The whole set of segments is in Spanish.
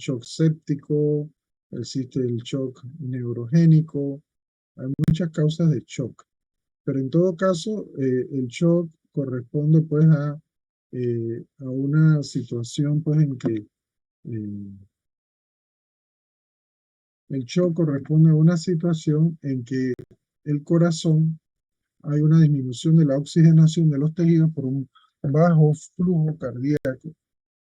shock séptico, existe el shock neurogénico, hay muchas causas de shock, pero en todo caso el shock corresponde pues a una situación pues en que el shock corresponde a una situación en que el corazón hay una disminución de la oxigenación de los tejidos por un bajo flujo cardíaco,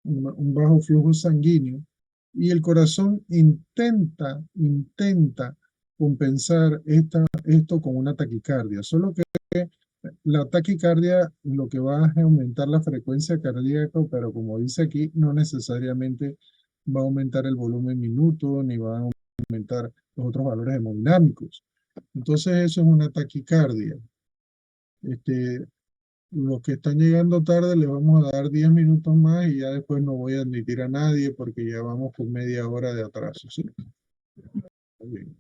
un bajo flujo sanguíneo, y el corazón intenta compensar esto con una taquicardia, solo que la taquicardia lo que va a aumentar la frecuencia cardíaca, pero como dice aquí, no necesariamente va a aumentar el volumen minuto ni va a aumentar los otros valores hemodinámicos. Entonces eso es una taquicardia. Este, los que están llegando tarde les vamos a dar 10 minutos más y ya después no voy a admitir a nadie porque ya vamos con media hora de atraso, ¿sí? Muy bien.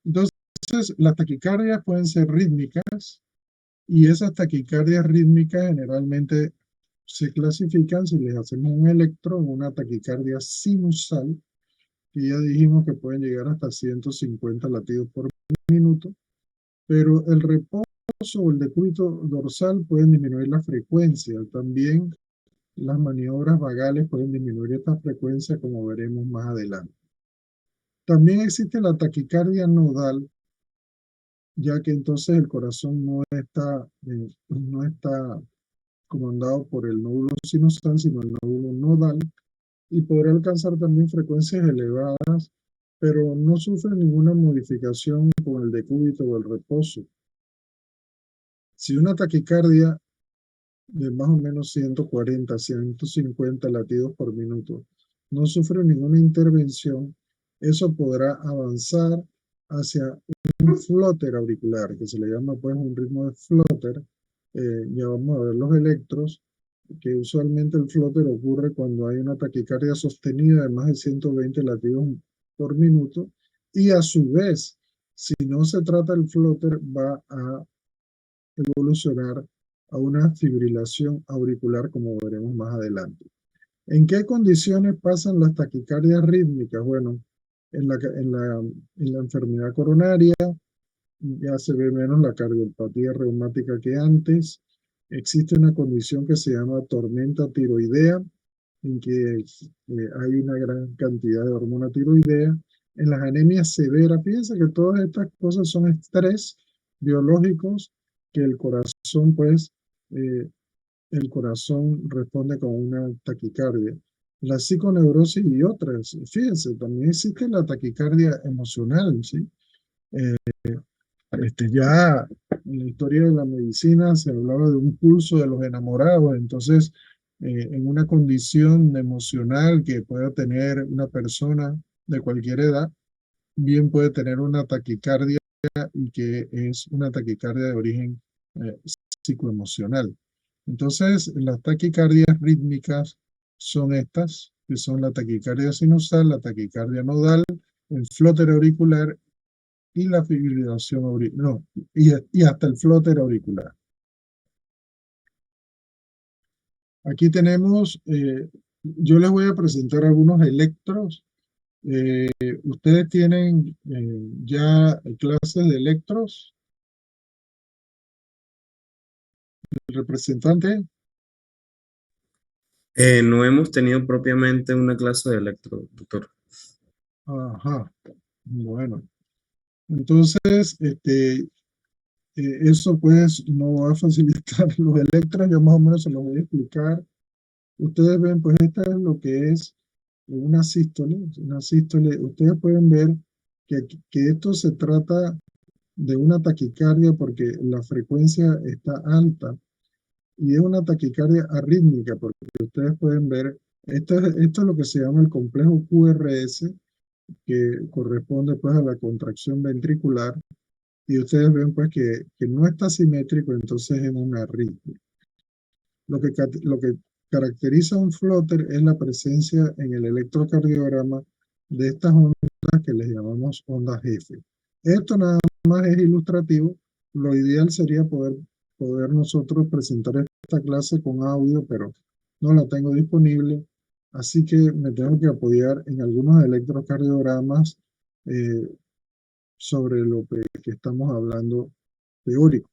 Entonces, las taquicardias pueden ser rítmicas y esas taquicardias rítmicas generalmente se clasifican si les hacemos un electro en una taquicardia sinusal, que ya dijimos que pueden llegar hasta 150 latidos por minuto, pero el reposo o el decúbito dorsal pueden disminuir la frecuencia. También las maniobras vagales pueden disminuir esta frecuencia, como veremos más adelante. También existe la taquicardia nodal, ya que entonces el corazón no está comandado por el nódulo sinusal, sino el nódulo nodal, y podrá alcanzar también frecuencias elevadas, pero no sufre ninguna modificación con el decúbito o el reposo. Si una taquicardia de más o menos 140 a 150 latidos por minuto no sufre ninguna intervención, eso podrá avanzar hacia un flóter auricular, que se le llama pues un ritmo de flóter. Ya vamos a ver los electros, que usualmente el flóter ocurre cuando hay una taquicardia sostenida de más de 120 latidos por minuto, y a su vez, si no se trata el flóter, va a evolucionar a una fibrilación auricular, como veremos más adelante. ¿En qué condiciones pasan las taquicardias rítmicas? Bueno, en la enfermedad coronaria ya se ve menos la cardiopatía reumática que antes. Existe una condición que se llama tormenta tiroidea, en que hay una gran cantidad de hormona tiroidea. En las anemias severas, fíjense que todas estas cosas son estrés biológicos que pues, eh, el corazón responde con una taquicardia. La psiconeurosis y otras, fíjense, también existe la taquicardia emocional, ¿sí? Eh, ya en la historia de la medicina se hablaba de un pulso de los enamorados, entonces en una condición emocional que pueda tener una persona de cualquier edad, bien puede tener una taquicardia y que es una taquicardia de origen eh, psicoemocional. Entonces, las taquicardias rítmicas son estas, que son la taquicardia sinusal, la taquicardia nodal, el flóter auricular y la fibrilación auricular, no, y hasta el flóter auricular. Aquí tenemos, yo les voy a presentar algunos electros. Ustedes tienen ya clases de electros, el representante. No hemos tenido propiamente una clase de electro, doctor. Ajá, bueno. Entonces, eso pues no va a facilitar los electros, yo más o menos se los voy a explicar. Ustedes ven, pues esta es lo que es una sístole. Una sístole, ustedes pueden ver que esto se trata de una taquicardia porque la frecuencia está alta y es una taquicardia arrítmica porque ustedes pueden ver, esto es lo que se llama el complejo QRS, que corresponde pues a la contracción ventricular, y ustedes ven pues que no está simétrico, entonces es una arritmia. Lo que caracteriza un flóter es la presencia en el electrocardiograma de estas ondas que les llamamos ondas F. Esto nada más es ilustrativo. Lo ideal sería poder nosotros presentar esta clase con audio, pero no la tengo disponible. Así que me tengo que apoyar en algunos electrocardiogramas eh, sobre lo que estamos hablando teórico.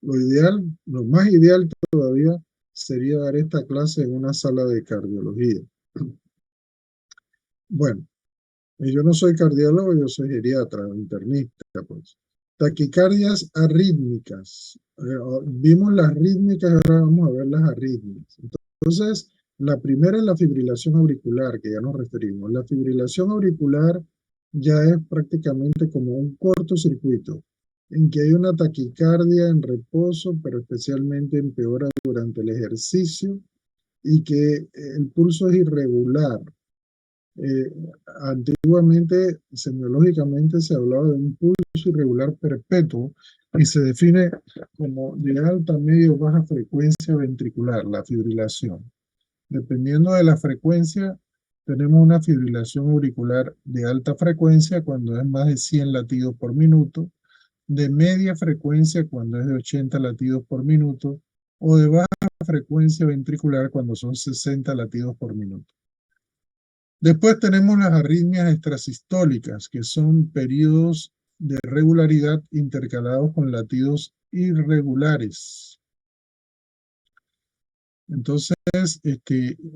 Lo ideal, lo más ideal todavía sería dar esta clase en una sala de cardiología. Bueno, yo no soy cardiólogo, yo soy geriatra, internista, pues. Taquicardias arrítmicas. Vimos las rítmicas, ahora vamos a ver las arritmias. Entonces, la primera es la fibrilación auricular, que ya nos referimos. La fibrilación auricular ya es prácticamente como un cortocircuito, en que hay una taquicardia en reposo, pero especialmente empeora durante el ejercicio y que el pulso es irregular. Eh, Antiguamente, semiológicamente, se hablaba de un pulso irregular perpetuo y se define como de alta, media o baja frecuencia ventricular, la fibrilación. Dependiendo de la frecuencia, tenemos una fibrilación auricular de alta frecuencia cuando es más de 100 latidos por minuto, de media frecuencia cuando es de 80 latidos por minuto o de baja frecuencia ventricular cuando son 60 latidos por minuto. Después tenemos las arritmias extrasistólicas, que son periodos de regularidad intercalados con latidos irregulares. Entonces,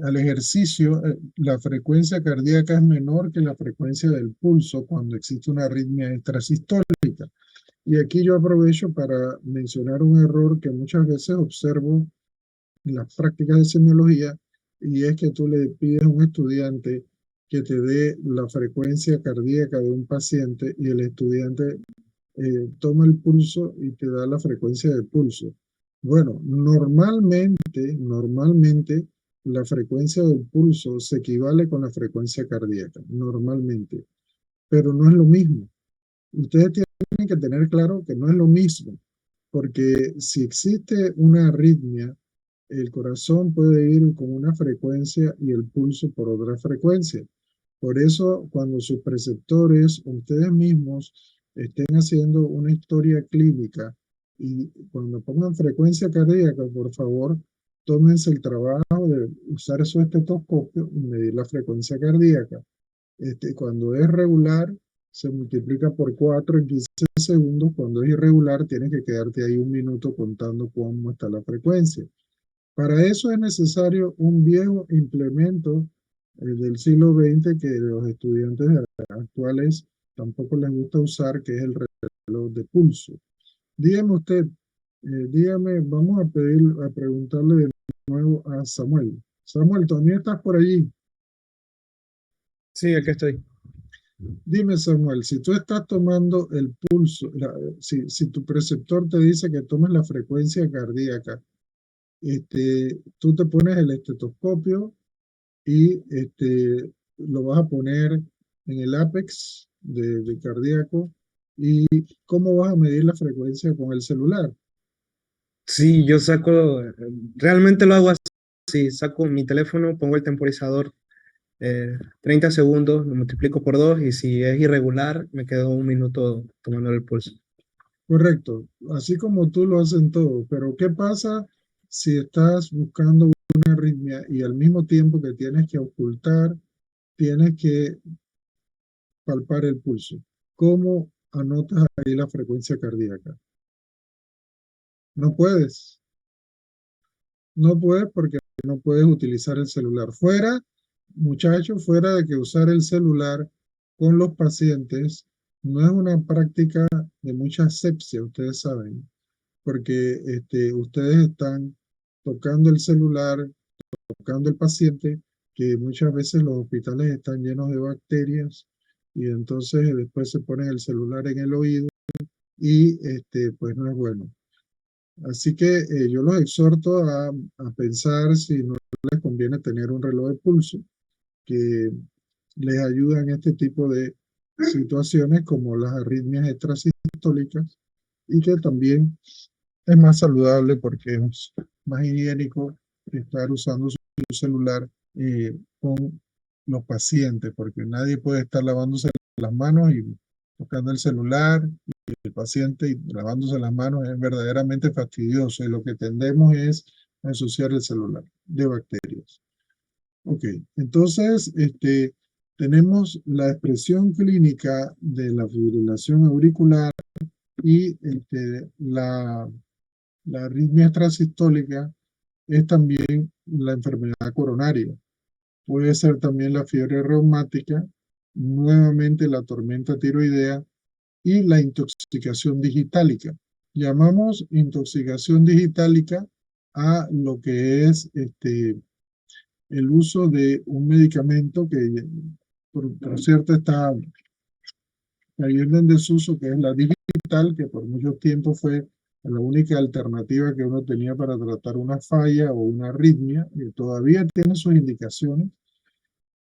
al ejercicio, la frecuencia cardíaca es menor que la frecuencia del pulso cuando existe una arritmia extrasistólica. Y aquí yo aprovecho para mencionar un error que muchas veces observo en las prácticas de semiología, y es que tú le pides a un estudiante que te dé la frecuencia cardíaca de un paciente y el estudiante toma el pulso y te da la frecuencia del pulso. Bueno, normalmente la frecuencia del pulso se equivale con la frecuencia cardíaca, normalmente, pero no es lo mismo. Ustedes tienen que tener claro que no es lo mismo, porque si existe una arritmia, el corazón puede ir con una frecuencia y el pulso por otra frecuencia. Por eso, cuando sus preceptores o ustedes mismos estén haciendo una historia clínica y cuando pongan frecuencia cardíaca, por favor, tómense el trabajo de usar su estetoscopio y medir la frecuencia cardíaca. Cuando es regular, se multiplica por 4 en 15 segundos. Cuando es irregular, tienes que quedarte ahí un minuto contando cómo está la frecuencia. Para eso es necesario un viejo implemento del siglo XX que los estudiantes actuales tampoco les gusta usar, que es el reloj de pulso. Dígame usted, dígame, vamos a preguntarle de nuevo a Samuel. Samuel, ¿todavía estás por allí? Sí, aquí estoy. Dime, Samuel, si tú estás tomando el pulso, si tu preceptor te dice que tomes la frecuencia cardíaca, tú te pones el estetoscopio y lo vas a poner en el ápex de cardíaco. ¿Y cómo vas a medir la frecuencia con el celular? Sí, yo saco, realmente lo hago así, saco mi teléfono, pongo el temporizador 30 segundos, lo multiplico por 2 y si es irregular, me quedo un minuto tomando el pulso. Correcto, así como tú lo hacen todo, pero ¿qué pasa si estás buscando una arritmia y al mismo tiempo que tienes que ocultar, tienes que palpar el pulso? ¿Cómo anotas ahí la frecuencia cardíaca? No puedes. No puedes porque no puedes utilizar el celular. Fuera, muchachos, fuera de que usar el celular con los pacientes no es una práctica de mucha asepsia, ustedes saben, porque ustedes están tocando el celular, tocando el paciente, que muchas veces los hospitales están llenos de bacterias y entonces después se ponen el celular en el oído y pues no es bueno. Así que yo los exhorto a pensar si no les conviene tener un reloj de pulso que les ayuda en este tipo de situaciones como las arritmias extrasistólicas y que también es más saludable porque es más higiénico estar usando su celular con los pacientes, porque nadie puede estar lavándose las manos y tocando el celular el paciente y lavándose las manos es verdaderamente fastidioso y lo que tendemos es a ensuciar el celular de bacterias. Ok, entonces tenemos la expresión clínica de la fibrilación auricular y la arritmia extrasistólica es también la enfermedad coronaria. Puede ser también la fiebre reumática, nuevamente la tormenta tiroidea y la intoxicación digitálica. Llamamos intoxicación digitálica a lo que es el uso de un medicamento que, por cierto, está cayendo en desuso, que es la digital, que por mucho tiempo fue la única alternativa que uno tenía para tratar una falla o una arritmia, y todavía tiene sus indicaciones,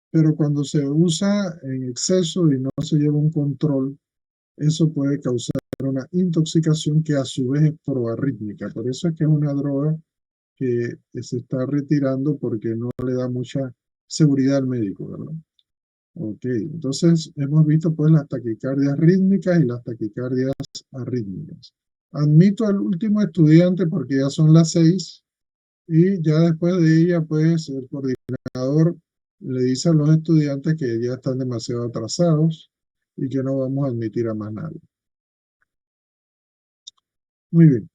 pero cuando se usa en exceso y no se lleva un control, eso puede causar una intoxicación que a su vez es proarrítmica. Por eso es que es una droga que se está retirando porque no le da mucha seguridad al médico, ¿verdad? Ok, entonces hemos visto pues las taquicardias rítmicas y las taquicardias arrítmicas. Admito al último estudiante porque ya son las 6 y ya después de ella pues el coordinador le dice a los estudiantes que ya están demasiado atrasados y que no vamos a admitir a más nadie. Muy bien.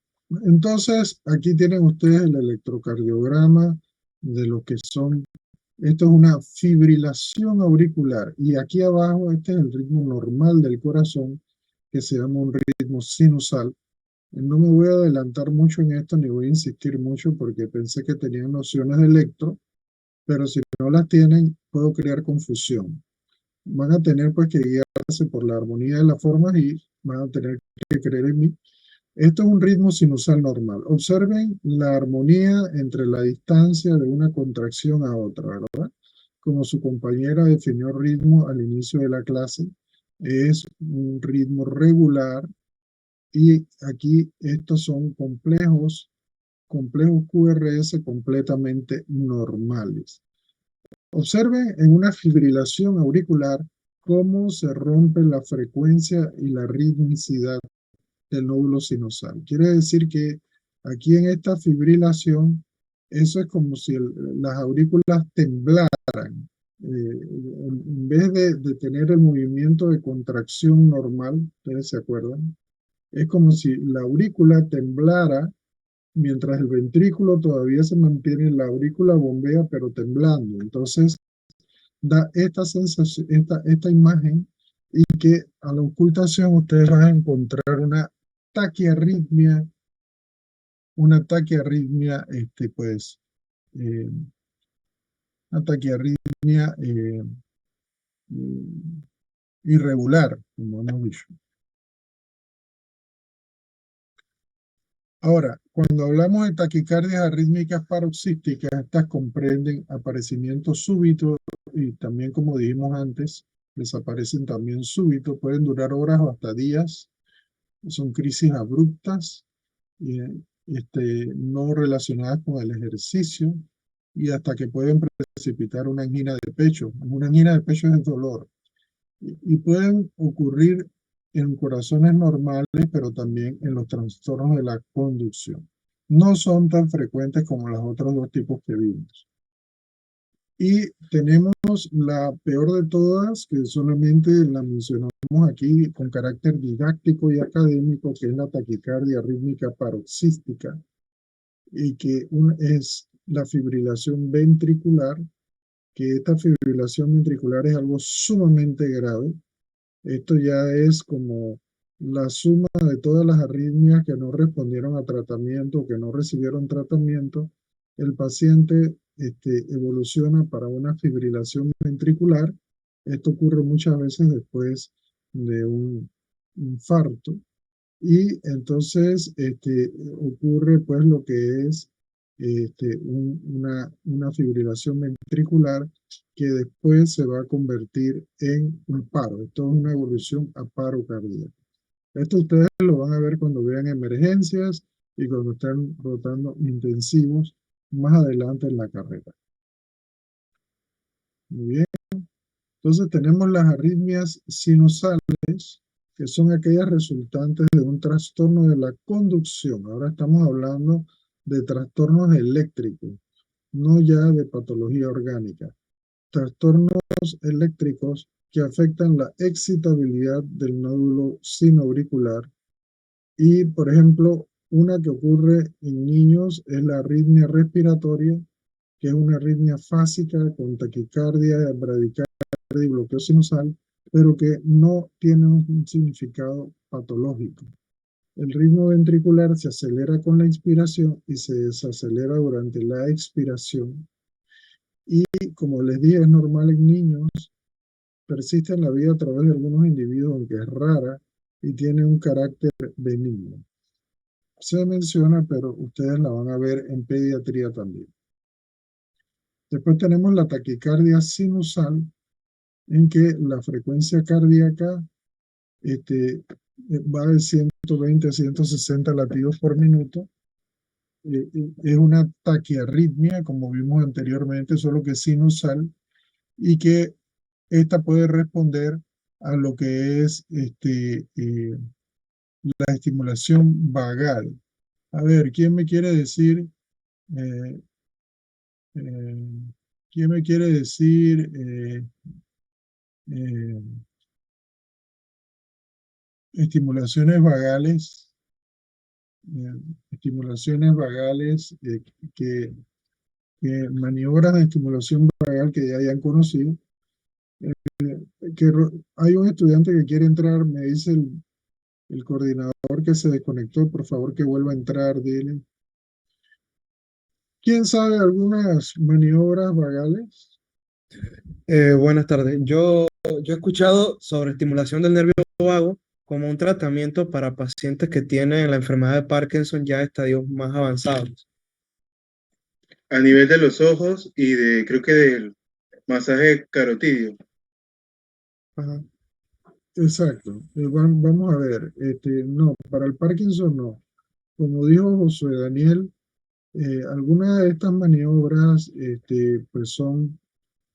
Entonces, aquí tienen ustedes el electrocardiograma de lo que son. Esto es una fibrilación auricular. Y aquí abajo, este es el ritmo normal del corazón, que se llama un ritmo sinusal. No me voy a adelantar mucho en esto, ni voy a insistir mucho, porque pensé que tenían nociones de electro, pero si no las tienen, puedo crear confusión. Van a tener pues que guiarse por la armonía de las formas y van a tener que creer en mí. Esto es un ritmo sinusal normal. Observen la armonía entre la distancia de una contracción a otra, ¿verdad? Como su compañera definió ritmo al inicio de la clase, es un ritmo regular y aquí estos son complejos QRS completamente normales. Observen en una fibrilación auricular cómo se rompe la frecuencia y la ritmicidad del nódulo sinusal. Quiere decir que aquí en esta fibrilación, eso es como si las aurículas temblaran. En vez de tener el movimiento de contracción normal, ustedes se acuerdan, es como si la aurícula temblara mientras el ventrículo todavía se mantiene, la aurícula bombea pero temblando. Entonces da esta sensación, esta imagen, y que a la ocultación ustedes van a encontrar taquiarritmia, una taquiarritmia, pues, eh, una taquiarritmia eh, irregular, como hemos dicho. Ahora, cuando hablamos de taquicardias arrítmicas paroxísticas, estas comprenden aparecimiento súbito y también, como dijimos antes, desaparecen también súbito, pueden durar horas o hasta días, son crisis abruptas, no relacionadas con el ejercicio y hasta que pueden precipitar una angina de pecho. Una angina de pecho es dolor y pueden ocurrir en corazones normales, pero también en los trastornos de la conducción. No son tan frecuentes como los otros dos tipos que vimos. Y tenemos la peor de todas, que solamente la mencionamos aquí con carácter didáctico y académico, que es la taquicardia rítmica paroxística, y que es la fibrilación ventricular, que esta fibrilación ventricular es algo sumamente grave. Esto ya es como la suma de todas las arritmias que no respondieron a tratamiento, que no recibieron tratamiento. El paciente evoluciona para una fibrilación ventricular. Esto ocurre muchas veces después de un infarto. Y entonces ocurre pues lo que es una fibrilación ventricular que después se va a convertir en un paro. Esto es una evolución a paro cardíaco. Esto ustedes lo van a ver cuando vean emergencias y cuando estén rotando intensivos más adelante en la carrera. Muy bien. Entonces tenemos las arritmias sinusales, que son aquellas resultantes de un trastorno de la conducción. Ahora estamos hablando de trastornos eléctricos. no ya de patología orgánica. Trastornos eléctricos que afectan la excitabilidad del nódulo sinoauricular y, por ejemplo, una que ocurre en niños es la arritmia respiratoria, que es una arritmia fásica con taquicardia, bradicardia y bloqueo sinusal, pero que no tiene un significado patológico. El ritmo ventricular se acelera con la inspiración y se desacelera durante la expiración. Y como les dije, es normal en niños, persiste en la vida a través de algunos individuos, aunque es rara, y tiene un carácter benigno. Se menciona, pero ustedes la van a ver en pediatría también. Después tenemos la taquicardia sinusal, en que la frecuencia cardíaca va de 120 a 160 latidos por minuto. Es una taquiarritmia, como vimos anteriormente, solo que sinusal, y que esta puede responder a lo que es la estimulación vagal. A ver, ¿quién me quiere decir, eh, eh, quién me quiere decir eh, estimulaciones vagales? eh, Estimulaciones vagales, que, maniobras de estimulación vagal que ya hayan conocido. Hay un estudiante que quiere entrar, me dice el coordinador que se desconectó, por favor que vuelva a entrar, dile. ¿Quién sabe algunas maniobras vagales? Buenas tardes. Yo he escuchado sobre estimulación del nervio vago como un tratamiento para pacientes que tienen la enfermedad de Parkinson ya a estadios más avanzados. A nivel de los ojos y creo que del masaje carotidio. Ajá. Exacto. Vamos a ver. No, para el Parkinson no. Como dijo Josué Daniel, algunas de estas maniobras pues son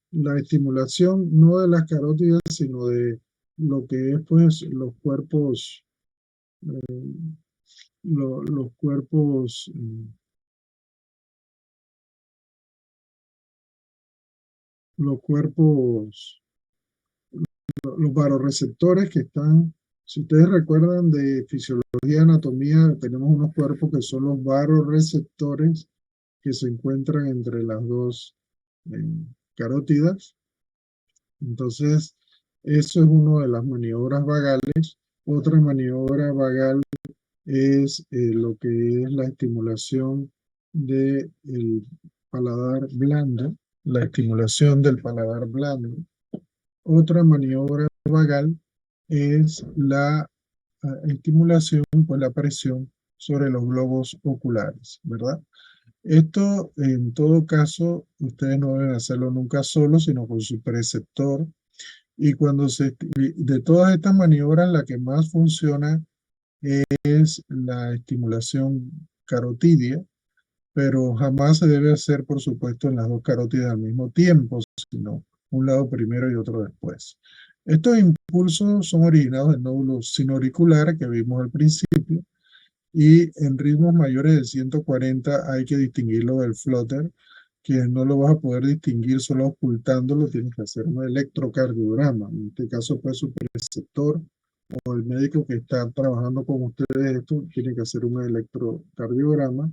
la estimulación no de las carótidas, sino de lo que es pues los cuerpos, los cuerpos, los varoreceptores que están, si ustedes recuerdan de fisiología y anatomía, tenemos unos cuerpos que son los varoreceptores que se encuentran entre las dos eh, carótidas. Entonces, eso es una de las maniobras vagales. Otra maniobra vagal es lo que es la estimulación del paladar blando, la estimulación del paladar blando. Otra maniobra vagal es la estimulación, pues la presión sobre los globos oculares, ¿verdad? Esto, en todo caso, ustedes no deben hacerlo nunca solo, sino con su preceptor. Y de todas estas maniobras, la que más funciona es la estimulación carotidia, pero jamás se debe hacer, por supuesto, en las dos carótidas al mismo tiempo, sino un lado primero y otro después. Estos impulsos son originados del nódulo sinoauricular que vimos al principio, y en ritmos mayores de 140 hay que distinguirlo del flutter, que no lo vas a poder distinguir solo ocultándolo, tienes que hacer un electrocardiograma. En este caso, pues su preceptor o el médico que está trabajando con ustedes esto tiene que hacer un electrocardiograma.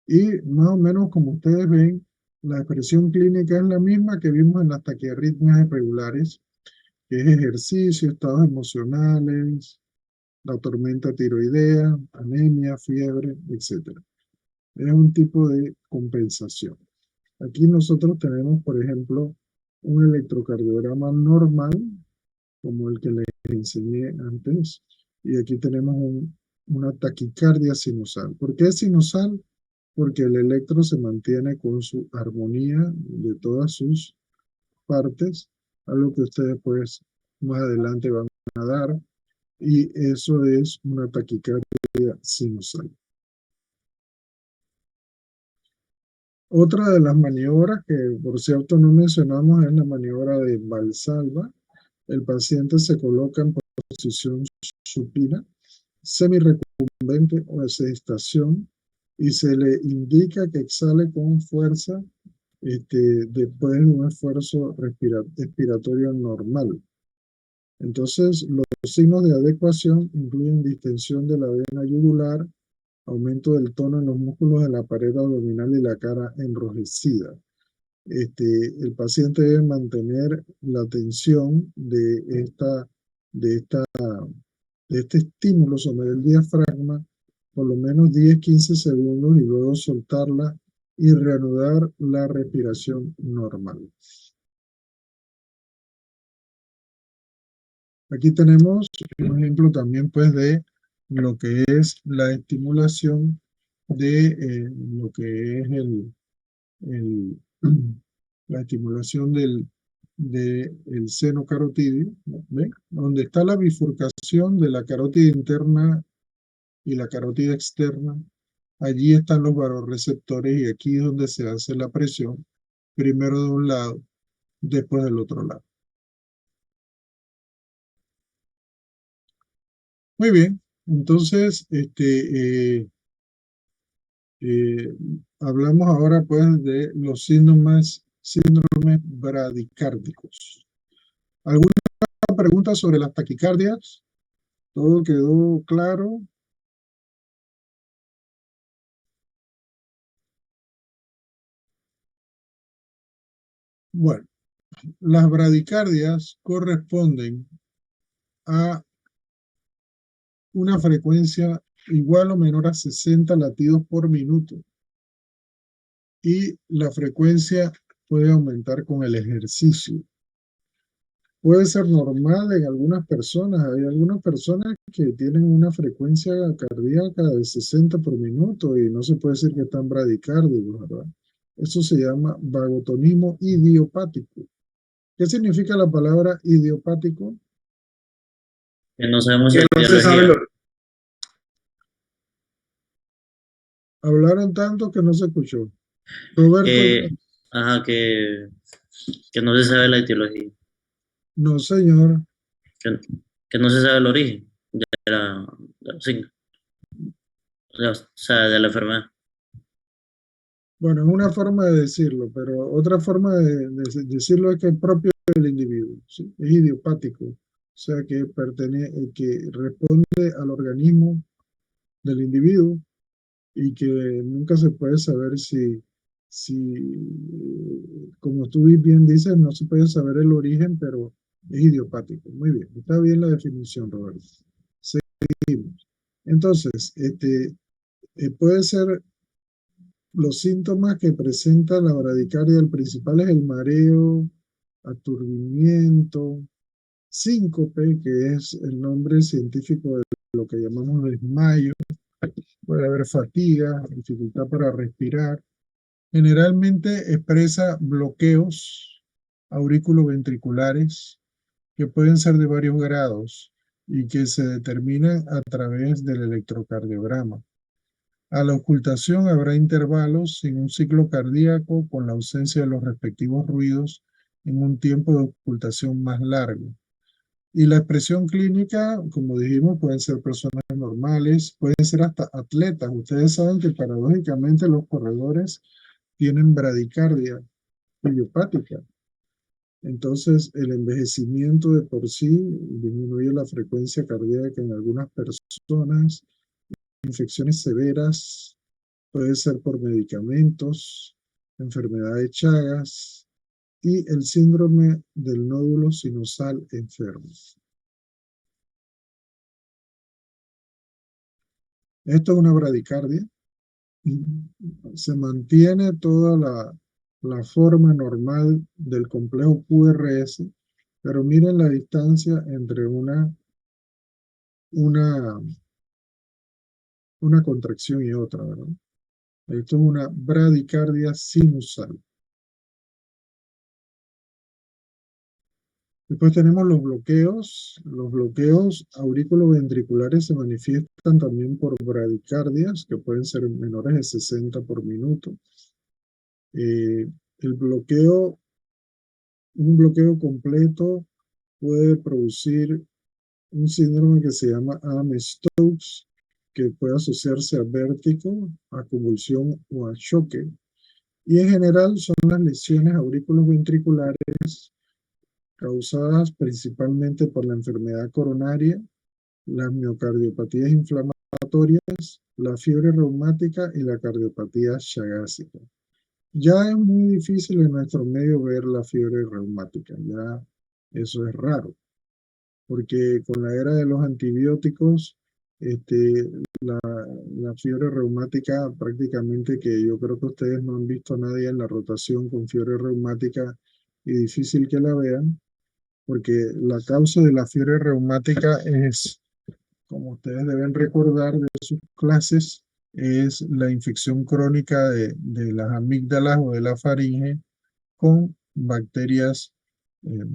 Y más o menos como ustedes ven, la expresión clínica es la misma que vimos en las taquiarritmias irregulares, que es ejercicio, estados emocionales, la tormenta tiroidea, anemia, fiebre, etc. Es un tipo de compensación. Aquí nosotros tenemos, por ejemplo, un electrocardiograma normal, como el que les enseñé antes, y aquí tenemos una taquicardia sinusal. ¿Por qué sinusal? Porque el electro se mantiene con su armonía de todas sus partes, algo que ustedes pues más adelante van a dar, y eso es una taquicardia sinusal. Otra de las maniobras que, por cierto, no mencionamos es la maniobra de Valsalva. El paciente se coloca en posición supina, semirecumbente o de sestación, y se le indica que exhale con fuerza después de un esfuerzo respiratorio normal. Entonces, los signos de adecuación incluyen distensión de la vena yugular, aumento del tono en los músculos de la pared abdominal y la cara enrojecida. El paciente debe mantener la tensión de esta, de este estímulo sobre el diafragma por lo menos 10-15 segundos y luego soltarla y reanudar la respiración normal. Aquí tenemos un ejemplo también pues de lo que es la estimulación de lo que es el, la estimulación del seno carotídeo, ¿ve? Donde está la bifurcación de la carótida interna y la carótida externa. Allí están los varoreceptores y aquí es donde se hace la presión, primero de un lado, después del otro lado. Muy bien, entonces hablamos ahora pues de los síndromes bradicárdicos. ¿Alguna pregunta sobre las taquicardias? ¿Todo quedó claro? Bueno, las bradicardias corresponden a una frecuencia igual o menor a 60 latidos por minuto y la frecuencia puede aumentar con el ejercicio. Puede ser normal en algunas personas. Hay algunas personas que tienen una frecuencia cardíaca de 60 por minuto y no se puede decir que están bradicárdicos, ¿verdad? Eso se llama vagotonismo idiopático. ¿Qué significa la palabra idiopático? Que no sabemos Que la no se sabe etiología. Hablaron tanto que no se escuchó. Roberto, Ajá, que no se sabe la etiología. no señor. Que, que no se sabe el origen de los signos. O sea, de la enfermedad. Bueno, es una forma de decirlo, pero otra forma de decirlo es que es propio del individuo, ¿sí? Es idiopático, o sea que responde al organismo del individuo y que nunca se puede saber como tú bien dices, no se puede saber el origen, pero es idiopático. Muy bien, está bien la definición, Roberto. Seguimos. Entonces, puede ser los síntomas que presenta la bradicardia, el principal es el mareo, aturdimiento, síncope, que es el nombre científico de lo que llamamos desmayo. Puede haber fatiga, dificultad para respirar. Generalmente expresa bloqueos auriculoventriculares que pueden ser de varios grados y que se determinan a través del electrocardiograma. A la ocultación habrá intervalos sin un ciclo cardíaco con la ausencia de los respectivos ruidos en un tiempo de ocultación más largo. Y la expresión clínica, como dijimos, pueden ser personas normales, pueden ser hasta atletas. Ustedes saben que paradójicamente los corredores tienen bradicardia idiopática. Entonces, el envejecimiento de por sí disminuye la frecuencia cardíaca en algunas personas, infecciones severas, puede ser por medicamentos, enfermedad de Chagas y el síndrome del nódulo sinusal enfermo. Esto es una bradicardia. Se mantiene toda la forma normal del complejo QRS, pero miren la distancia entre una, una contracción y otra, ¿verdad? Esto es una bradicardia sinusal. Después tenemos los bloqueos. Los bloqueos auriculoventriculares se manifiestan también por bradicardias, que pueden ser menores de 60 por minuto. El bloqueo, un bloqueo completo puede producir un síndrome que se llama Ame-Stokes, que puede asociarse a vértigo, a convulsión o a choque. Y en general son las lesiones auriculoventriculares causadas principalmente por la enfermedad coronaria, las miocardiopatías inflamatorias, la fiebre reumática y la cardiopatía chagásica. Ya es muy difícil en nuestro medio ver la fiebre reumática, ya eso es raro, porque con la era de los antibióticos, este, la fiebre reumática prácticamente que yo creo que ustedes no han visto a nadie en la rotación con fiebre reumática y difícil que la vean, porque la causa de la fiebre reumática es, como ustedes deben recordar de sus clases, es la infección crónica de las amígdalas o de la faringe con bacterias eh,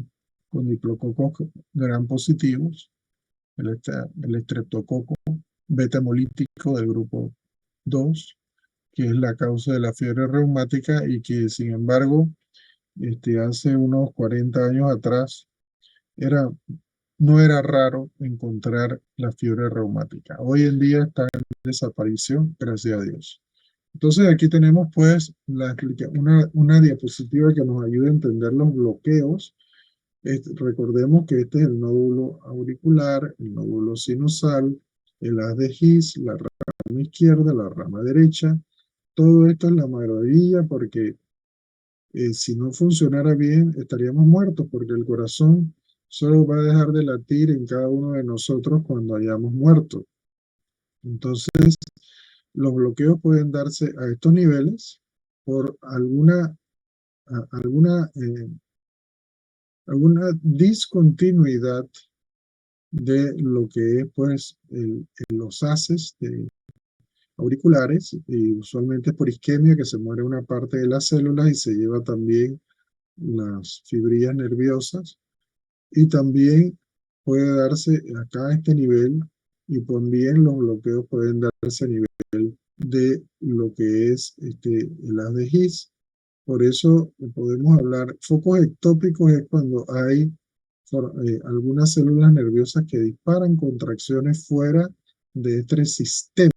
con diplococos gram positivos, el estreptococo beta hemolítico del grupo 2, que es la causa de la fiebre reumática y que sin embargo hace unos 40 años atrás era, no era raro encontrar la fiebre reumática. Hoy en día está en desaparición, gracias a Dios. Entonces aquí tenemos pues una diapositiva que nos ayuda a entender los bloqueos. Recordemos que este es el nódulo auricular, el nódulo sinusal, el haz de His, la rama izquierda, la rama derecha. Todo esto es la maravilla porque si no funcionara bien estaríamos muertos porque el corazón solo va a dejar de latir en cada uno de nosotros cuando hayamos muerto. Entonces, los bloqueos pueden darse a estos niveles por alguna, alguna discontinuidad de lo que es pues los haces auriculares, y usualmente es por isquemia que se muere una parte de las células y se lleva también las fibrillas nerviosas, y también puede darse acá a este nivel, y también los bloqueos pueden darse a nivel de lo que es el haz de His. Por eso podemos hablar, focos ectópicos es cuando hay algunas células nerviosas que disparan contracciones fuera de este sistema.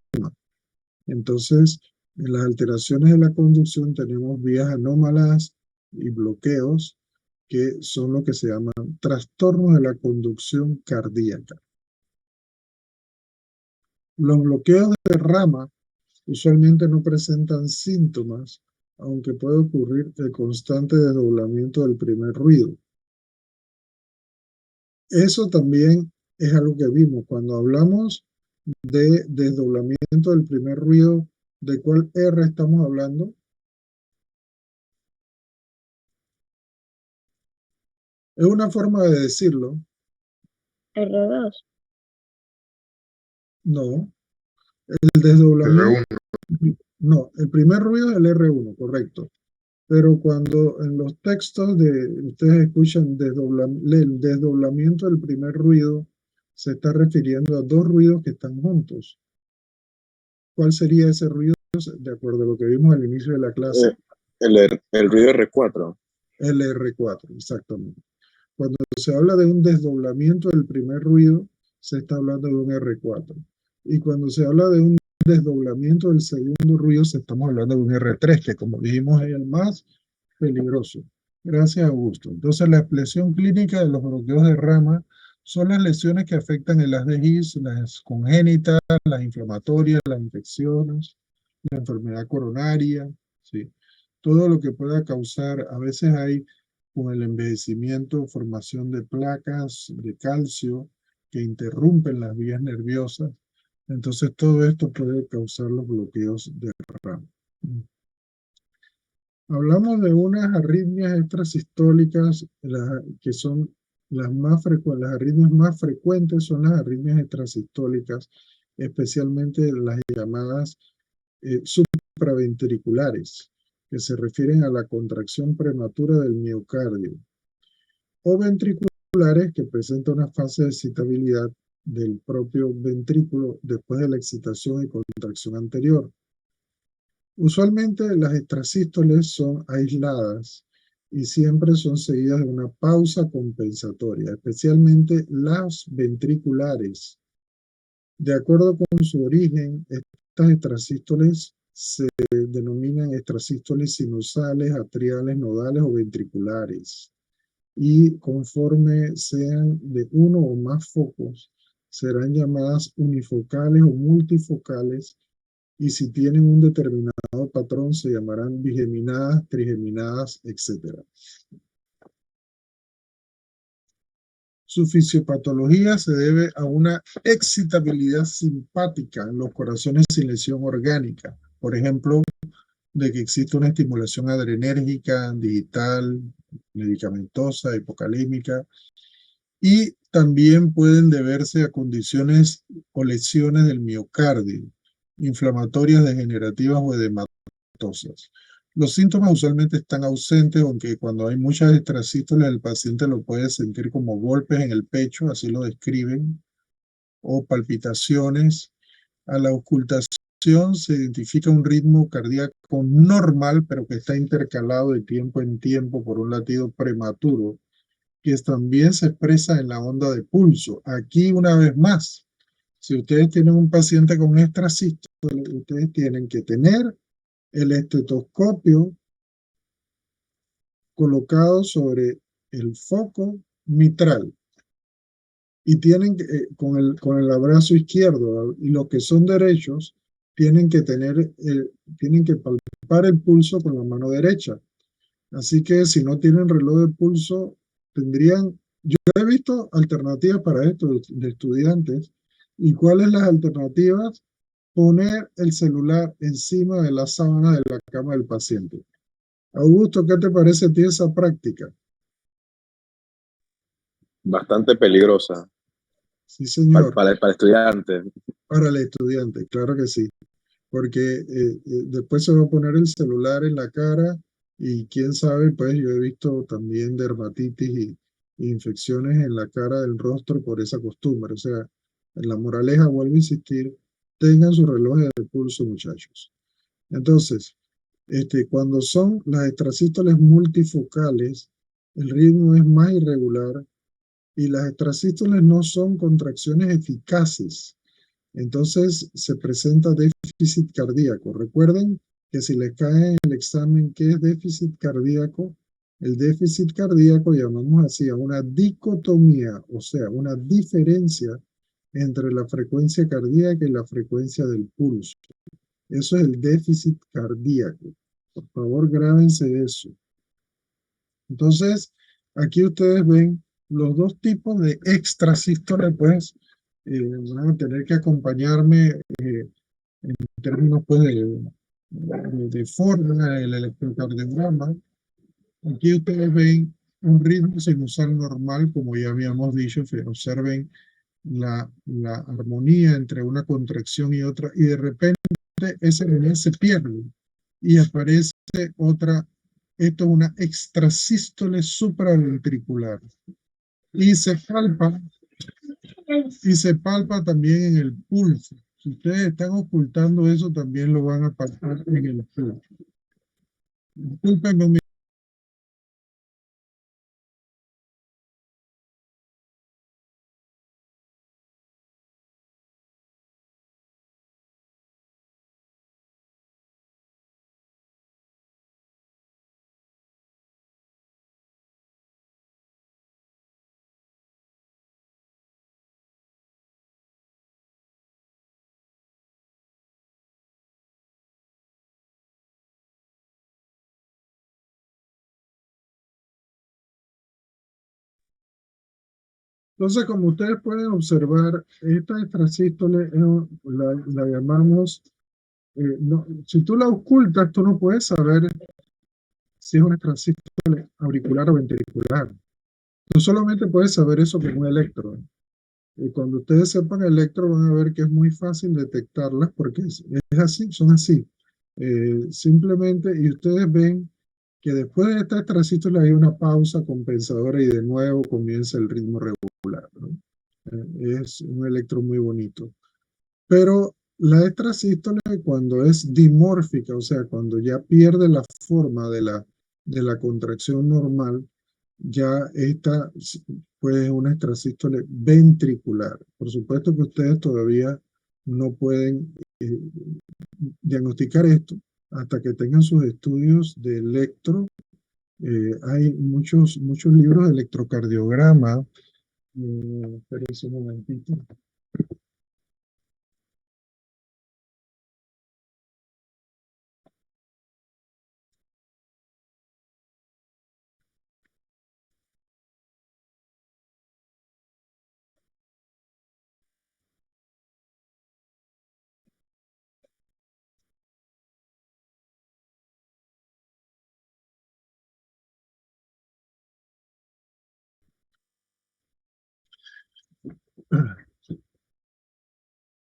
Entonces, en las alteraciones de la conducción tenemos vías anómalas y bloqueos, que son lo que se llaman trastornos de la conducción cardíaca. Los bloqueos de rama usualmente no presentan síntomas, aunque puede ocurrir el constante desdoblamiento del primer ruido. Eso también es algo que vimos cuando hablamos de desdoblamiento del primer ruido. ¿De cuál R estamos hablando? Es una forma de decirlo. R2. No, el desdoblamiento. No, el primer ruido es el R1, correcto. Pero cuando en los textos ustedes escuchan el desdoblamiento del primer ruido, se está refiriendo a dos ruidos que están juntos. ¿Cuál sería ese ruido de acuerdo a lo que vimos al inicio de la clase? El ruido R4. El R4, exactamente. Cuando se habla de un desdoblamiento del primer ruido, se está hablando de un R4. Y cuando se habla de un desdoblamiento del segundo ruido, estamos hablando de un R3, que como dijimos es el más peligroso. Gracias, Augusto. Entonces, la expresión clínica de los bloqueos de rama son las lesiones que afectan el haz de His, las congénitas, las inflamatorias, las infecciones, la enfermedad coronaria, ¿sí? Todo lo que pueda causar, a veces hay con el envejecimiento, formación de placas de calcio que interrumpen las vías nerviosas. Entonces, todo esto puede causar los bloqueos de rama. Hablamos de unas arritmias extrasistólicas que son las más frecuentes. Las arritmias más frecuentes son las arritmias extrasistólicas, especialmente las llamadas supraventriculares, que se refieren a la contracción prematura del miocardio, o ventriculares, que presentan una fase de excitabilidad del propio ventrículo después de la excitación y contracción anterior. Usualmente las extrasístoles son aisladas y siempre son seguidas de una pausa compensatoria, especialmente las ventriculares. De acuerdo con su origen, estas extrasístoles se denominan extrasístoles sinusales, atriales, nodales o ventriculares. Y conforme sean de uno o más focos, serán llamadas unifocales o multifocales, y si tienen un determinado patrón se llamarán bigeminadas, trigeminadas, etc. Su fisiopatología se debe a una excitabilidad simpática en los corazones sin lesión orgánica. Por ejemplo, de que existe una estimulación adrenérgica, digital, medicamentosa, hipocalémica, y también pueden deberse a condiciones o lesiones del miocardio, inflamatorias, degenerativas o edematosas. Los síntomas usualmente están ausentes, aunque cuando hay muchas extrasístoles el paciente lo puede sentir como golpes en el pecho, así lo describen, o palpitaciones. A la ocultación se identifica un ritmo cardíaco normal, pero que está intercalado de tiempo en tiempo por un latido prematuro, que también se expresa en la onda de pulso. Aquí, una vez más, si ustedes tienen un paciente con extrasístole, ustedes tienen que tener el estetoscopio colocado sobre el foco mitral y tienen que, con el brazo izquierdo, y los que son derechos tienen que tienen que palpar el pulso con la mano derecha. Así que si no tienen reloj de pulso, yo he visto alternativas para esto de estudiantes. ¿Y cuáles las alternativas? Poner el celular encima de la sábana de la cama del paciente. Augusto, ¿qué te parece a ti esa práctica? Bastante peligrosa Sí, señor, para estudiantes. para el estudiante, claro que sí, porque después se va a poner el celular en la cara y quién sabe, pues yo he visto también dermatitis y infecciones en la cara del rostro por esa costumbre. O sea, la moraleja, vuelvo a insistir, tengan sus relojes de pulso, muchachos. Entonces, cuando son las extrasístoles multifocales, el ritmo es más irregular y las extrasístoles no son contracciones eficaces. Entonces se presenta déficit cardíaco. Recuerden que si les cae en el examen qué es déficit cardíaco, el déficit cardíaco llamamos así a una dicotomía, o sea, una diferencia entre la frecuencia cardíaca y la frecuencia del pulso. Eso es el déficit cardíaco. Por favor, grábense eso. Entonces, aquí ustedes ven los dos tipos de extrasístole, pues van a tener que acompañarme en términos pues, de forma, el electrocardiograma. Aquí ustedes ven un ritmo sinusal normal, como ya habíamos dicho, observen la armonía entre una contracción y otra, y de repente esa armonía se pierde y aparece otra. Esto es una extrasístole supraventricular y se palpa también en el pulso. Si ustedes están ocultando eso, también lo van a palpar en el pulso. Discúlpenme un Entonces, como ustedes pueden observar, esta extrasístole la llamamos, si tú la ocultas, tú no puedes saber si es una extrasístole auricular o ventricular. Tú solamente puedes saber eso con un electro. Y cuando ustedes sepan electro, van a ver que es muy fácil detectarlas porque es así, son así. Simplemente, y ustedes ven que después de esta extrasístole hay una pausa compensadora y de nuevo comienza el ritmo regular, ¿no? Es un electro muy bonito. Pero la extrasístole cuando es dimórfica, o sea, cuando ya pierde la forma de la contracción normal, ya esta pues es una extrasístole ventricular. Por supuesto que ustedes todavía no pueden diagnosticar esto hasta que tengan sus estudios de electro. Hay muchos libros de electrocardiograma. Espérense un momentito.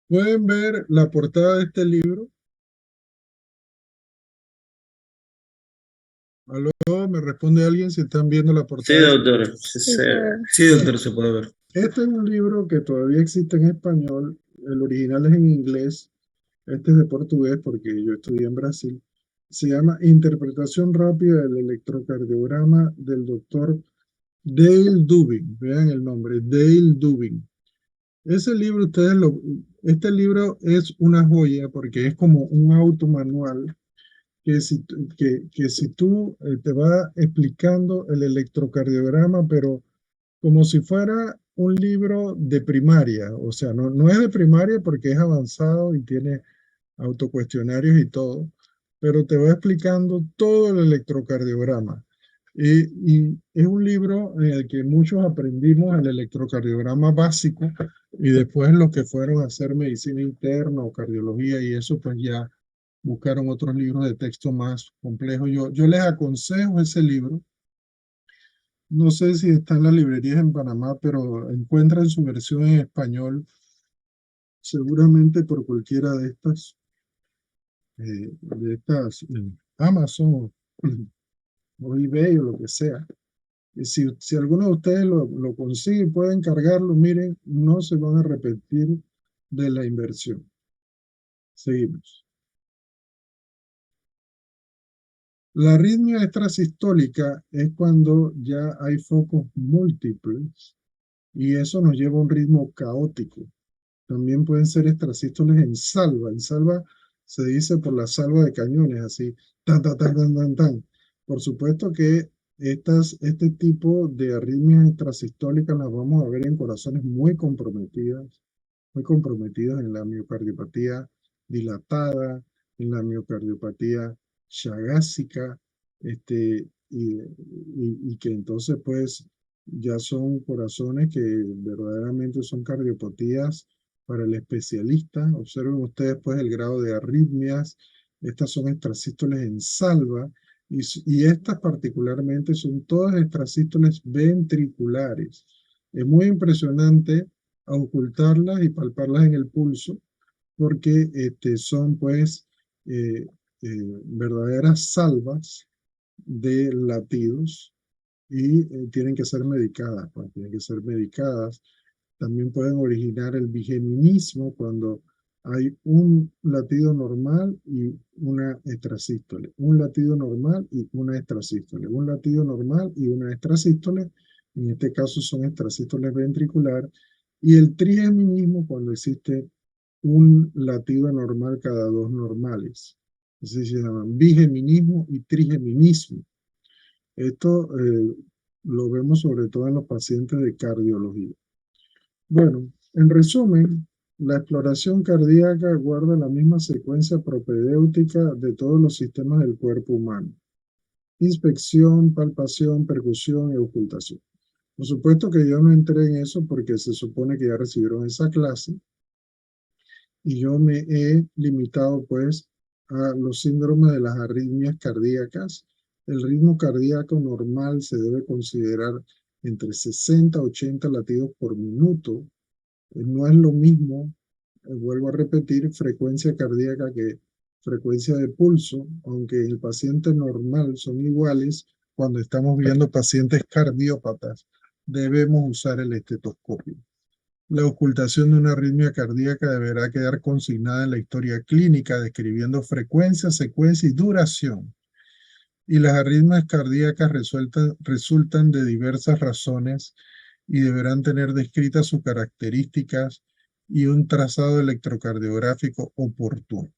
Pueden ver la portada de este libro. ¿Aló? ¿Me responde alguien si están viendo la Sí, portada? doctor. Sí, se ve. Sí, doctor, se puede ver. Este es un libro que todavía existe en español. El original es en inglés. Este es de portugués porque yo estudié en Brasil. Se llama Interpretación rápida del electrocardiograma del doctor Dale Dubin. Vean el nombre, Dale Dubin. Ese libro, este libro es una joya porque es como un automanual que si tú te va explicando el electrocardiograma, pero como si fuera un libro de primaria, o sea, no es de primaria porque es avanzado y tiene autocuestionarios y todo, pero te va explicando todo el electrocardiograma. Y es un libro en el que muchos aprendimos el electrocardiograma básico y después los que fueron a hacer medicina interna o cardiología y eso, pues ya buscaron otros libros de texto más complejos. Yo les aconsejo ese libro. No sé si está en las librerías en Panamá, pero encuentran su versión en español seguramente por cualquiera de estas Amazon o eBay o lo que sea. Y si alguno de ustedes lo consigue y puede encargarlo, miren, no se van a arrepentir de la inversión. Seguimos. La arritmia extrasistólica es cuando ya hay focos múltiples y eso nos lleva a un ritmo caótico. También pueden ser extrasístoles en salva. En salva se dice por la salva de cañones, así, tan, tan, tan, tan, tan, tan. Por supuesto que este tipo de arritmias extrasistólicas las vamos a ver en corazones muy comprometidos en la miocardiopatía dilatada, en la miocardiopatía chagásica, y que entonces pues ya son corazones que verdaderamente son cardiopatías para el especialista. Observen ustedes pues el grado de arritmias. Estas son extrasístoles en salva y estas particularmente son todas extrasístoles ventriculares. Es muy impresionante ocultarlas y palparlas en el pulso porque son pues eh, verdaderas salvas de latidos y tienen que ser medicadas, pues, tienen que ser medicadas. También pueden originar el bigeminismo cuando hay un latido normal y una extrasístole, un latido normal y una extrasístole, un latido normal y una extrasístole. En este caso son extrasístoles ventricular. Y el trigeminismo cuando existe un latido anormal cada dos normales. Así se llaman bigeminismo y trigeminismo. Esto lo vemos sobre todo en los pacientes de cardiología. Bueno, en resumen, la exploración cardíaca guarda la misma secuencia propedéutica de todos los sistemas del cuerpo humano. Inspección, palpación, percusión y ocultación. Por supuesto que yo no entré en eso porque se supone que ya recibieron esa clase y yo me he limitado pues a los síndromes de las arritmias cardíacas. El ritmo cardíaco normal se debe considerar entre 60 a 80 latidos por minuto. No es lo mismo, vuelvo a repetir, frecuencia cardíaca que frecuencia de pulso, aunque en el paciente normal son iguales. Cuando estamos viendo pacientes cardiópatas, debemos usar el estetoscopio. La ocultación de una arritmia cardíaca deberá quedar consignada en la historia clínica, describiendo frecuencia, secuencia y duración. Y las arritmias cardíacas resultan de diversas razones y deberán tener descritas sus características y un trazado electrocardiográfico oportuno.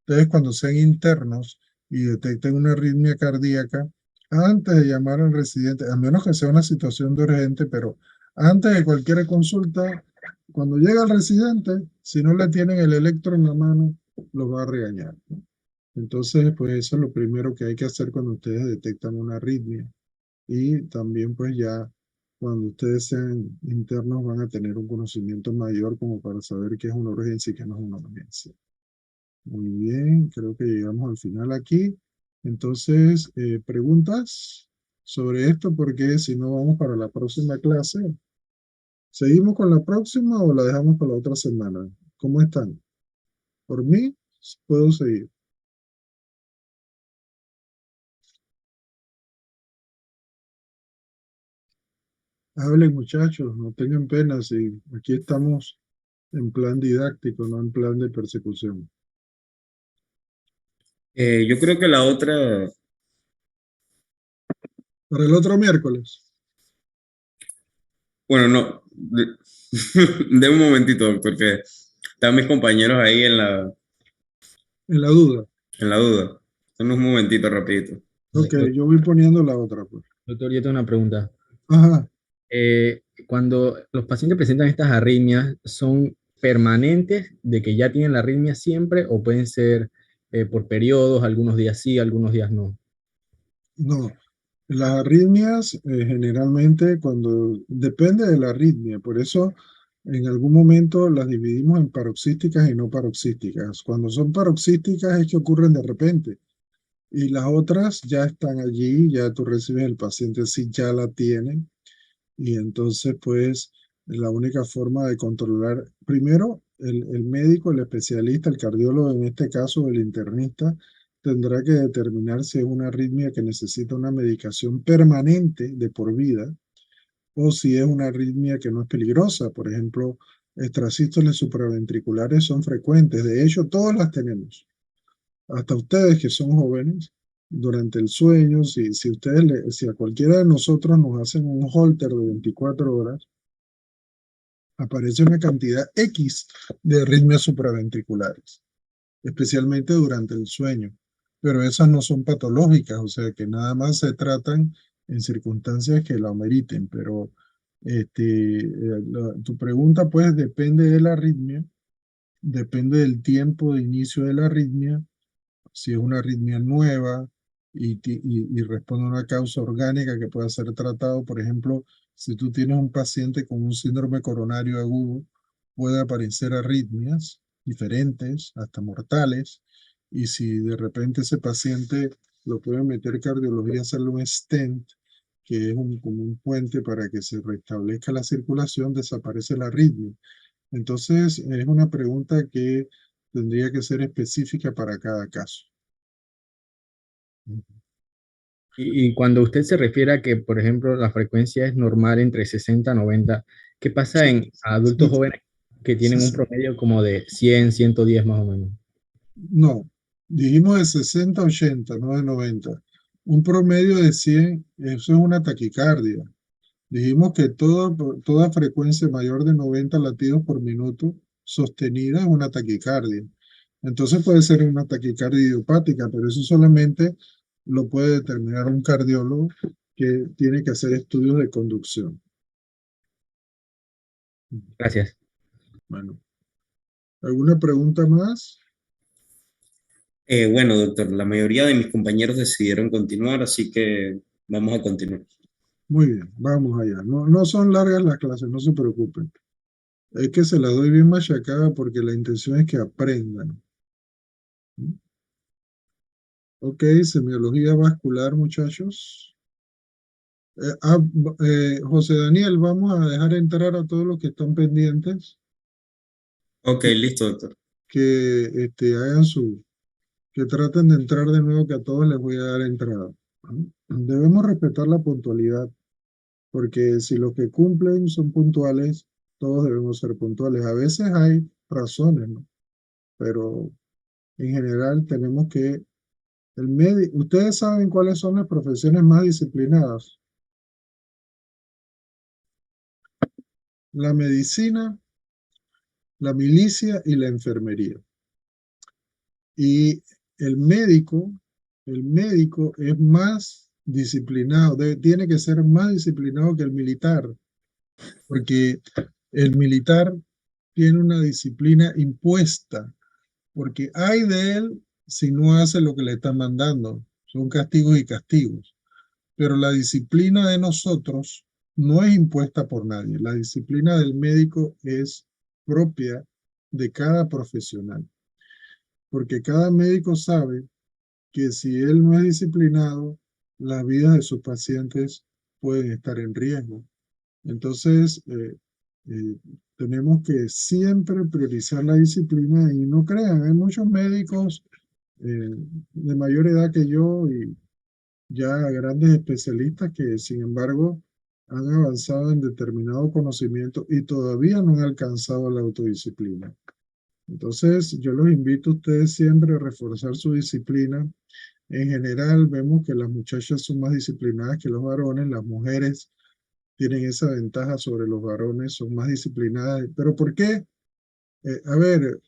Entonces, cuando sean internos y detecten una arritmia cardíaca, antes de llamar al residente, a menos que sea una situación de urgente, pero antes de cualquier consulta, cuando llega el residente, si no le tienen el electro en la mano, lo va a regañar, ¿no? Entonces, pues eso es lo primero que hay que hacer cuando ustedes detectan una arritmia. Y también, pues ya cuando ustedes sean internos van a tener un conocimiento mayor como para saber qué es una urgencia y qué no es una urgencia. Muy bien, creo que llegamos al final aquí. Entonces, preguntas sobre esto, porque si no vamos para la próxima clase. ¿Seguimos con la próxima o la dejamos para la otra semana? ¿Cómo están? Por mí, puedo seguir. Hablen, muchachos, no tengan pena, si aquí estamos en plan didáctico, no en plan de persecución. Yo creo que la otra, Para el otro miércoles, bueno, no, de un momentito, doctor, que están mis compañeros ahí en la duda. en la duda. Son un momentito, rapidito. Ok, yo voy poniendo la otra, pues. Doctor, yo tengo una pregunta. Ajá, Cuando los pacientes presentan estas arritmias, ¿son permanentes de que ya tienen la arritmia siempre o pueden ser por periodos, algunos días sí, algunos días no? no. Las arritmias generalmente cuando depende de la arritmia, por eso en algún momento las dividimos en paroxísticas y no paroxísticas. Cuando son paroxísticas es que ocurren de repente y las otras ya están allí, ya tú recibes el paciente si ya la tiene y entonces pues la única forma de controlar, primero el médico, el especialista, el cardiólogo en este caso, el internista, tendrá que determinar si es una arritmia que necesita una medicación permanente de por vida o si es una arritmia que no es peligrosa. Por ejemplo, extrasístoles supraventriculares son frecuentes, de hecho todos las tenemos, hasta ustedes que son jóvenes. Durante el sueño, si a cualquiera de nosotros nos hacen un holter de 24 horas, aparece una cantidad X de arritmias supraventriculares, especialmente durante el sueño, pero esas no son patológicas, o sea que nada más se tratan en circunstancias que la ameriten, pero tu pregunta pues depende de la arritmia, depende del tiempo de inicio de la arritmia, si es una arritmia nueva y responde a una causa orgánica que pueda ser tratado. Por ejemplo, si tú tienes un paciente con un síndrome coronario agudo, puede aparecer arritmias diferentes, hasta mortales, y si de repente ese paciente lo puede meter cardiología y hacerle un stent, que es como un puente para que se restablezca la circulación, desaparece la arritmia. Entonces, es una pregunta que tendría que ser específica para cada caso. Y cuando usted se refiere a que, por ejemplo, la frecuencia es normal entre 60 a 90, ¿qué pasa Sí, en adultos sí, jóvenes que tienen un sí. promedio como de 100, 110 más o menos? No, dijimos de 60 a 80, no de 90. Un promedio de 100, eso es una taquicardia. Dijimos que toda frecuencia mayor de 90 latidos por minuto sostenida es una taquicardia. Entonces puede ser una taquicardia idiopática, pero eso solamente lo puede determinar un cardiólogo que tiene que hacer estudios de conducción. Gracias. Bueno, ¿alguna pregunta más? Bueno, doctor, la mayoría de mis compañeros decidieron continuar, así que vamos a continuar. Muy bien, vamos allá. No, no son largas las clases, no se preocupen. Es que se las doy bien machacada porque la intención es que aprendan. Ok, semiología vascular, muchachos. José Daniel, vamos a dejar entrar a todos los que están pendientes, Ok, listo, doctor. que hagan que traten de entrar de nuevo, que a todos les voy a dar entrada. Debemos respetar la puntualidad, porque si los que cumplen son puntuales, todos debemos ser puntuales. A veces hay razones, ¿no? Pero en general tenemos que, ustedes saben cuáles son las profesiones más disciplinadas. La medicina la milicia y la enfermería. Y el médico, el médico es más disciplinado, tiene que ser más disciplinado que el militar, porque el militar tiene una disciplina impuesta, porque hay de él si no hace lo que le están mandando. Son castigos y castigos. Pero la disciplina de nosotros no es impuesta por nadie. La disciplina del médico es propia de cada profesional, porque cada médico sabe que si él no es disciplinado, las vidas de sus pacientes pueden estar en riesgo. Entonces, tenemos que siempre priorizar la disciplina y no crean, hay muchos médicos de mayor edad que yo y ya grandes especialistas que, sin embargo, han avanzado en determinado conocimiento y todavía no han alcanzado la autodisciplina. Entonces, yo los invito a ustedes siempre a reforzar su disciplina. En general, vemos que las muchachas son más disciplinadas que los varones, las mujeres tienen esa ventaja sobre los varones, son más disciplinadas. ¿Pero por qué? A ver,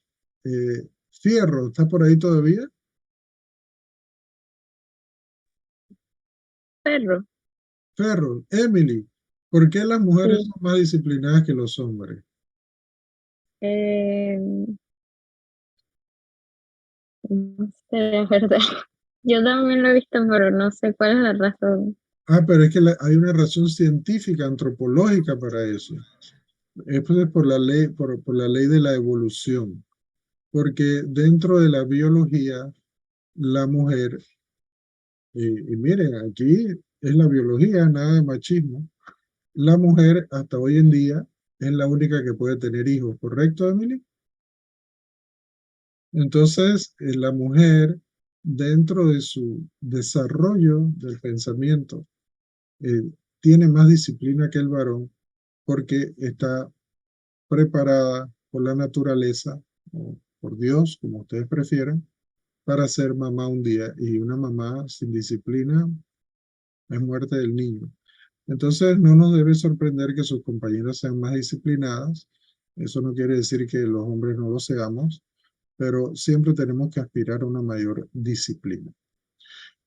Fierro, ¿está por ahí todavía? Perro. Ferro, Emily, ¿por qué las mujeres Sí. son más disciplinadas que los hombres? Eh, no sé, la verdad. Yo también lo he visto, pero no sé cuál es la razón. Ah, pero es que hay una razón científica, antropológica para eso. Es pues por la ley de la evolución. Porque dentro de la biología, la mujer, y miren, aquí es la biología, nada de machismo. La mujer hasta hoy en día es la única que puede tener hijos, ¿correcto, Emily? Entonces, la mujer, dentro de su desarrollo del pensamiento, eh, tiene más disciplina que el varón porque está preparada por la naturaleza o por Dios, como ustedes prefieran, para ser mamá un día. Y una mamá sin disciplina es muerte del niño. Entonces, no nos debe sorprender que sus compañeras sean más disciplinadas. Eso no quiere decir que los hombres no lo seamos, pero siempre tenemos que aspirar a una mayor disciplina.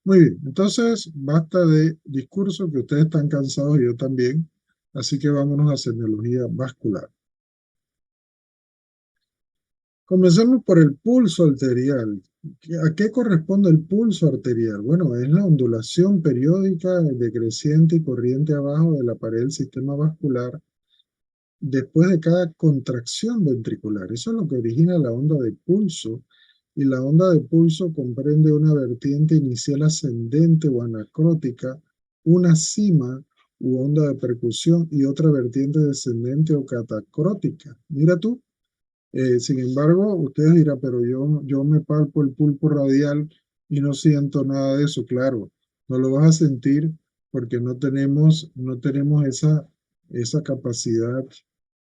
Muy bien, entonces basta de discurso, que ustedes están cansados y yo también, así que vámonos a semiología vascular. Comencemos por el pulso arterial. ¿A qué corresponde el pulso arterial? Bueno, es la ondulación periódica decreciente y corriente abajo de la pared del sistema vascular después de cada contracción ventricular. Eso es lo que origina la onda de pulso. Y la onda de pulso comprende una vertiente inicial ascendente o anacrótica, una cima u onda de percusión y otra vertiente descendente o catacrótica. Mira tú. Sin embargo, ustedes dirán, pero yo me palpo el pulpo radial y no siento nada de eso. Claro, no lo vas a sentir porque no tenemos esa capacidad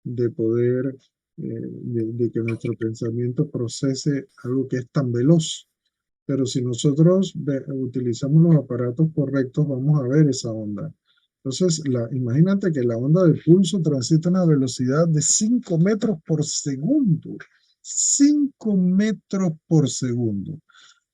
de poder, de que nuestro pensamiento procese algo que es tan veloz. Pero si nosotros utilizamos los aparatos correctos, vamos a ver esa onda. Entonces, imagínate que la onda de pulso transita a una velocidad de 5 metros por segundo. 5 metros por segundo.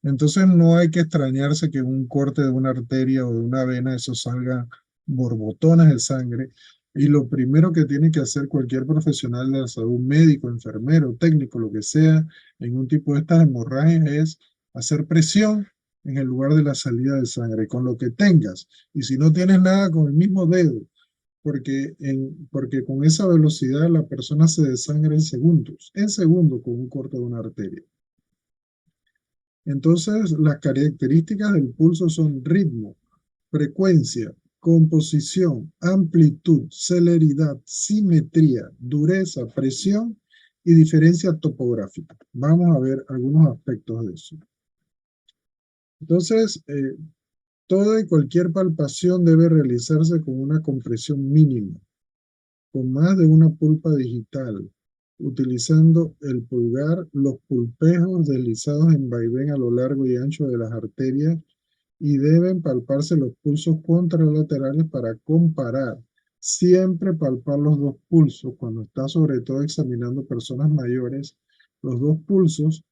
Entonces, no hay que extrañarse que en un corte de una arteria o de una vena eso salga borbotones de sangre. Y lo primero que tiene que hacer cualquier profesional de la salud, médico, enfermero, técnico, lo que sea, en un tipo de estas hemorragias es hacer presión en el lugar de la salida de sangre, con lo que tengas. Y si no tienes nada, con el mismo dedo, porque con esa velocidad la persona se desangra en segundos con un corte de una arteria. Entonces, las características del pulso son ritmo, frecuencia, composición, amplitud, celeridad, simetría, dureza, presión y diferencia topográfica. Vamos a ver algunos aspectos de eso. Entonces, toda y cualquier palpación debe realizarse con una compresión mínima, con más de una pulpa digital, utilizando el pulgar, los pulpejos deslizados en vaivén a lo largo y ancho de las arterias, y deben palparse los pulsos contralaterales para comparar Siempre palpar los dos pulsos, cuando está sobre todo examinando personas mayores, los dos pulsos,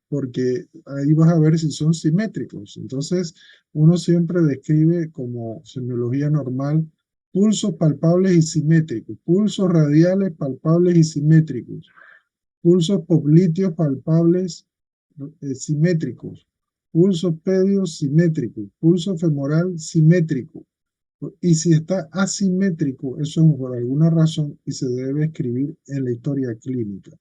porque ahí vas a ver si son simétricos. Entonces, uno siempre describe como semiología normal pulsos palpables y simétricos, pulsos radiales palpables y simétricos, pulsos popliteos palpables simétricos, pulsos pedios simétricos, pulso femoral simétrico. Y si está asimétrico, eso es por alguna razón y se debe escribir en la historia clínica.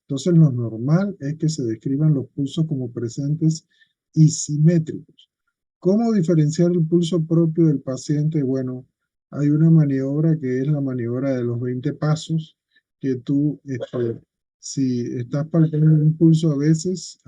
Entonces, lo normal es que se describan los pulsos como presentes y simétricos. ¿Cómo diferenciar el pulso propio del paciente? Bueno, hay una maniobra que es la maniobra de los 20 pasos, que tú, si estás palpando un pulso a veces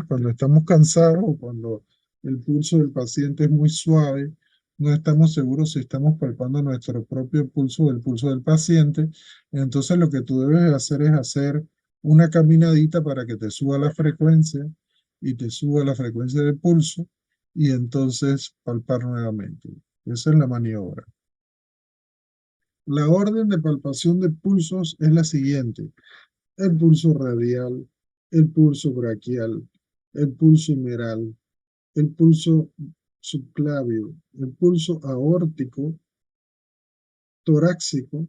cuando estamos cansados o cuando el pulso del paciente es muy suave, no estamos seguros si estamos palpando nuestro propio pulso o el pulso del paciente. Entonces, lo que tú debes hacer es hacer una caminadita para que te suba la frecuencia y te suba la frecuencia del pulso y entonces palpar nuevamente. Esa es la maniobra. La orden de palpación de pulsos es la siguiente: el pulso radial, el pulso braquial, el pulso humeral, el pulso subclavio, el pulso aórtico, torácico,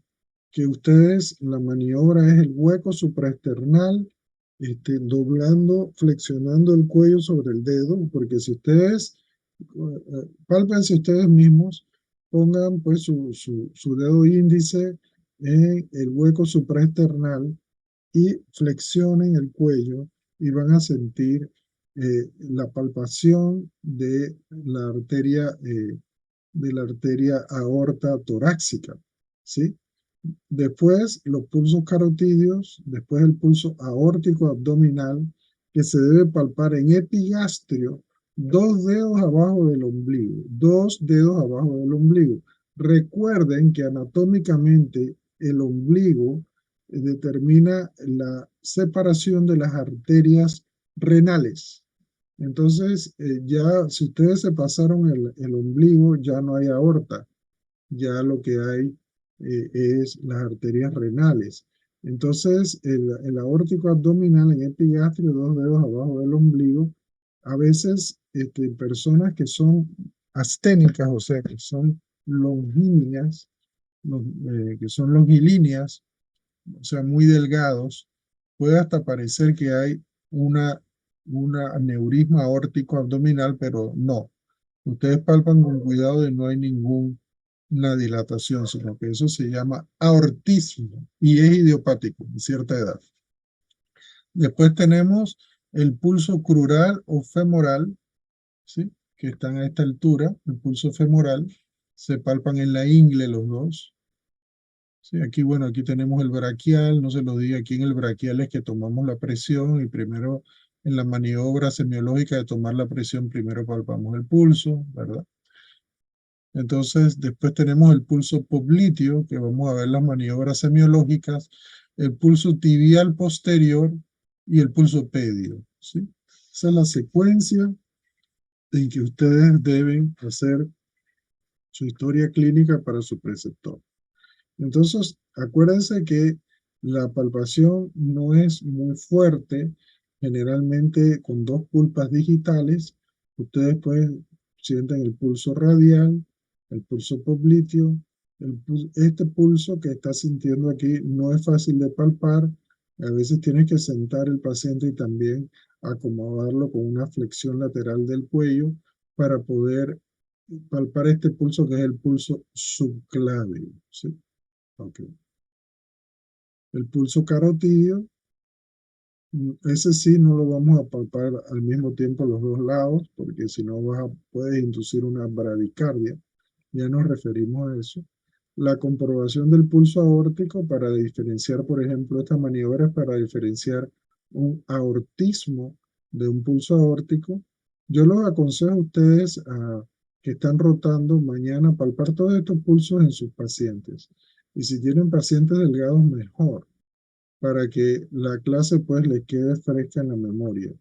que ustedes, la maniobra es el hueco supraesternal, doblando, flexionando el cuello sobre el dedo, porque si ustedes, pálpense ustedes mismos, pongan pues su dedo índice en el hueco supraesternal y flexionen el cuello y van a sentir la palpación de la arteria aorta torácica, ¿sí? Después los pulsos carotídeos, después el pulso aórtico abdominal, que se debe palpar en epigastrio, 2 dedos abajo del ombligo, 2 dedos abajo del ombligo. Recuerden que anatómicamente el ombligo determina la separación de las arterias renales. Entonces, ya si ustedes se pasaron el ombligo, ya no hay aorta, ya lo que hay es las arterias renales. Entonces, el aórtico abdominal en epigastrio, 2 dedos abajo del ombligo, a veces personas que son asténicas, o sea, que son longilíneas, que son longilíneas, o sea, muy delgados, puede hasta parecer que hay un aneurisma aórtico abdominal, pero no. Ustedes palpan con cuidado y no hay ninguna dilatación, sino que eso se llama aortismo y es idiopático en cierta edad. Después tenemos el pulso crural o femoral, ¿sí? Que están a esta altura, el pulso femoral, se palpan en la ingle los dos. Sí, aquí, bueno, aquí tenemos el braquial, no se lo diga, aquí en el braquial es que tomamos la presión y primero en la maniobra semiológica de tomar la presión, primero palpamos el pulso, ¿verdad? Entonces, después tenemos el pulso popliteo, que vamos a ver las maniobras semiológicas, el pulso tibial posterior y el pulso pedio, ¿sí? Esa es la secuencia en que ustedes deben hacer su historia clínica para su preceptor. Entonces, acuérdense que la palpación no es muy fuerte, generalmente con 2 pulpas digitales, ustedes pueden sienten el pulso radial, el pulso popliteo, este pulso que está sintiendo aquí no es fácil de palpar, a veces tienes que sentar el paciente y también acomodarlo con una flexión lateral del cuello para poder palpar este pulso que es el pulso subclavio, ¿sí? Okay. El pulso carotídeo, ese sí no lo vamos a palpar al mismo tiempo los dos lados, porque si no puedes inducir una bradicardia. Ya nos referimos a eso. La comprobación del pulso aórtico para diferenciar, por ejemplo, esta maniobra es para diferenciar un aortismo de un pulso aórtico. Yo los aconsejo a ustedes que están rotando mañana palpar todos estos pulsos en sus pacientes. Y si tienen pacientes delgados, mejor, para que la clase pues les quede fresca en la memoria.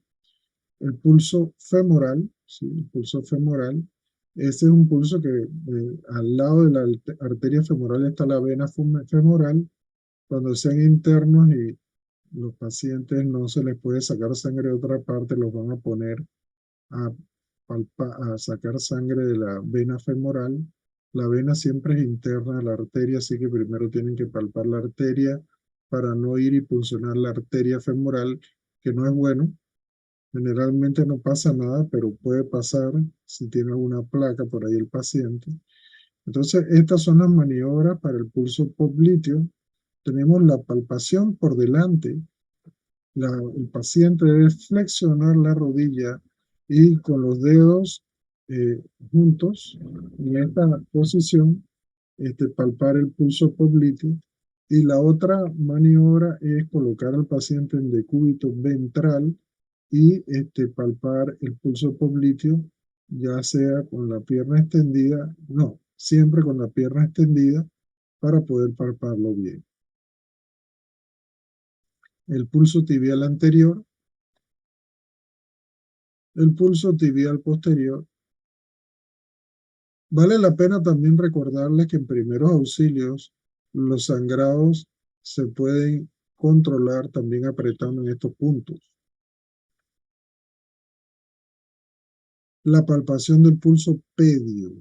El pulso femoral, ¿sí? El pulso femoral Ese es un pulso que al lado de la arteria femoral está la vena femoral. Cuando sean internos y los pacientes no se les puede sacar sangre de otra parte, los van a poner a, a sacar sangre de la vena femoral. La vena siempre es interna a la arteria, así que primero tienen que palpar la arteria para no ir y puncionar la arteria femoral, que no es bueno. Generalmente no pasa nada, pero puede pasar si tiene alguna placa por ahí el paciente. Entonces, estas son las maniobras para el pulso popliteo. Tenemos la palpación por delante. El paciente debe flexionar la rodilla y con los dedos juntos en esta posición palpar el pulso popliteo. Y la otra maniobra es colocar al paciente en decúbito ventral y palpar el pulso popliteo, ya sea con la pierna extendida, no, siempre con la pierna extendida para poder palparlo bien. El pulso tibial anterior, el pulso tibial posterior. Vale la pena también recordarles que en primeros auxilios los sangrados se pueden controlar también apretando en estos puntos. La palpación del pulso pedio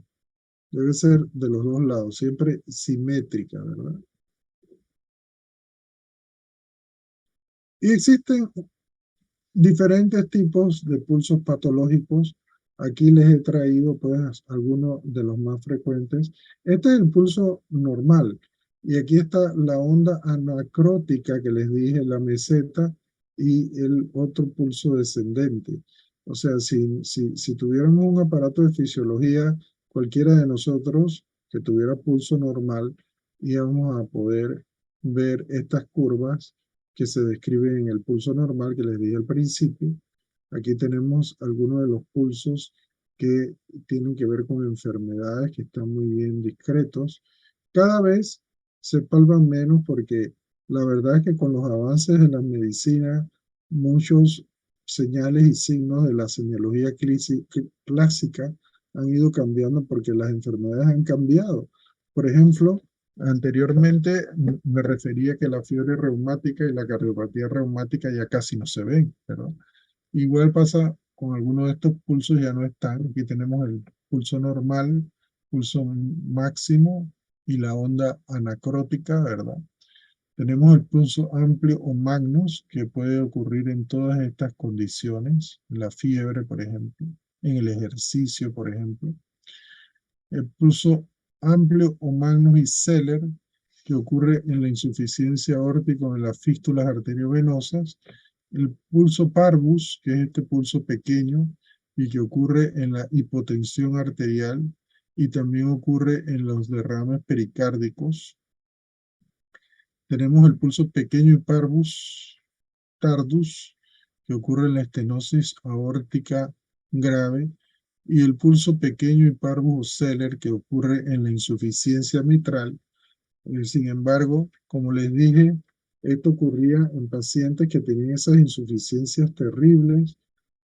debe ser de los dos lados, siempre simétrica, ¿verdad? Y existen diferentes tipos de pulsos patológicos. Aquí les he traído pues algunos de los más frecuentes. Este es el pulso normal. Y aquí está la onda anacrótica que les dije, la meseta, y el otro pulso descendente. O sea, si tuviéramos un aparato de fisiología, cualquiera de nosotros que tuviera pulso normal, íbamos a poder ver estas curvas que se describen en el pulso normal que les dije al principio. Aquí tenemos algunos de los pulsos que tienen que ver con enfermedades que están muy bien discretos. Cada vez se palpan menos porque la verdad es que con los avances de la medicina, muchos señales y signos de la semiología clásica han ido cambiando porque las enfermedades han cambiado. Por ejemplo, anteriormente me refería que la fiebre reumática y la cardiopatía reumática ya casi no se ven, ¿verdad? Igual pasa con algunos de estos pulsos, ya no están. Aquí tenemos el pulso normal, pulso máximo y la onda anacrótica, ¿verdad? Tenemos el pulso amplio o magnus, que puede ocurrir en todas estas condiciones, en la fiebre, por ejemplo, en el ejercicio, por ejemplo. El pulso amplio o magnus y Seller, que ocurre en la insuficiencia aórtica o en las fístulas arteriovenosas. El pulso parvus, que es este pulso pequeño y que ocurre en la hipotensión arterial y también ocurre en los derrames pericárdicos. Tenemos el pulso pequeño y parvus tardus, que ocurre en la estenosis aórtica grave, y el pulso pequeño y parvus Seller, que ocurre en la insuficiencia mitral. Sin embargo, como les dije, esto ocurría en pacientes que tenían esas insuficiencias terribles.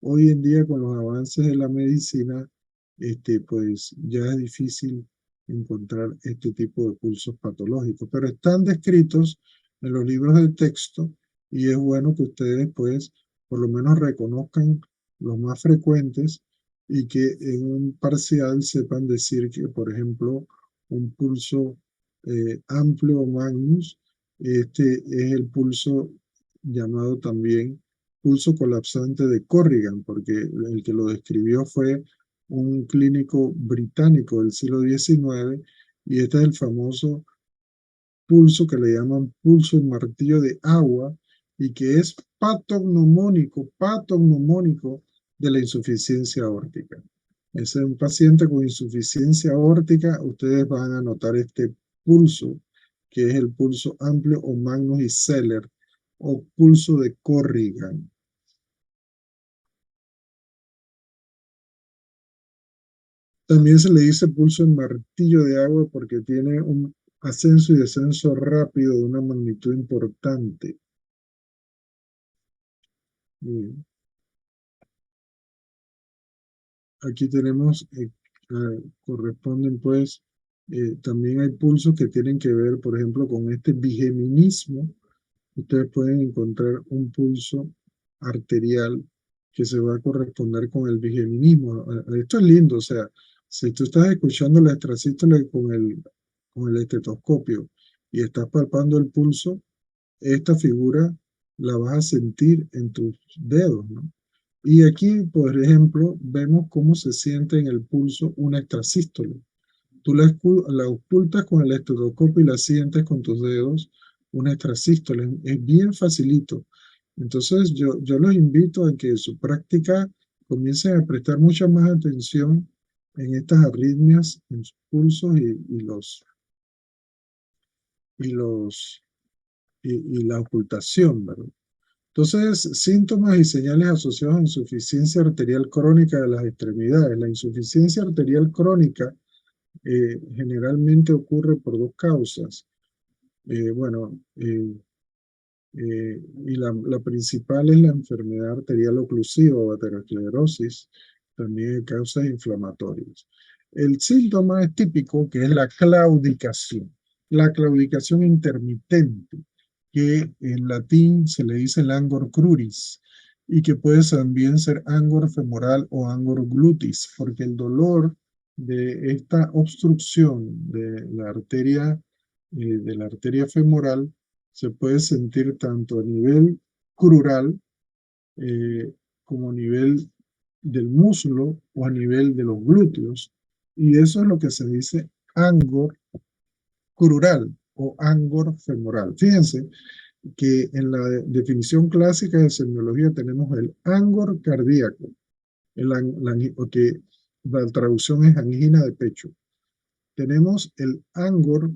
Hoy en día, con los avances de la medicina, pues ya es difícil encontrar este tipo de pulsos patológicos, pero están descritos en los libros de texto y es bueno que ustedes, pues, por lo menos reconozcan los más frecuentes y que en un parcial sepan decir que, por ejemplo, un pulso amplio magnus, este es el pulso llamado también pulso colapsante de Corrigan, porque el que lo describió fue un clínico británico del siglo XIX, y este es el famoso pulso que le llaman pulso en martillo de agua y que es patognomónico de la insuficiencia aórtica. Es un paciente con insuficiencia aórtica, ustedes van a notar este pulso, que es el pulso amplio o magnus y Seller, o pulso de Corrigan. También se le dice pulso en martillo de agua porque tiene un ascenso y descenso rápido de una magnitud importante. Bien. Aquí tenemos corresponden pues, también hay pulsos que tienen que ver, por ejemplo, con este bigeminismo. Ustedes pueden encontrar un pulso arterial que se va a corresponder con el bigeminismo. Esto es lindo, o sea, si tú estás escuchando la extrasístole con el estetoscopio y estás palpando el pulso, esta figura la vas a sentir en tus dedos, ¿no? Y aquí, por ejemplo, vemos cómo se siente en el pulso una extrasístole. Tú la ocultas con el estetoscopio y la sientes con tus dedos, una extrasístole. Es bien facilito. Entonces, yo los invito a que en su práctica comiencen a prestar mucha más atención en estas arritmias, en sus pulsos y, los, y la ocultación, ¿verdad? Entonces, síntomas y señales asociados a insuficiencia arterial crónica de las extremidades. La insuficiencia arterial crónica generalmente ocurre por dos causas. Bueno, y la principal es la enfermedad arterial oclusiva o aterosclerosis, también hay causas inflamatorias. El síntoma es típico, que es la claudicación intermitente, que en latín se le dice el angor cruris, y que puede también ser angor femoral o angor glutis, porque el dolor de esta obstrucción de la arteria femoral se puede sentir tanto a nivel crural como a nivel del muslo o a nivel de los glúteos. Y eso es lo que se dice angor crural o angor femoral. Fíjense que en la definición clásica de semiología tenemos el angor cardíaco, que la traducción es angina de pecho. Tenemos el angor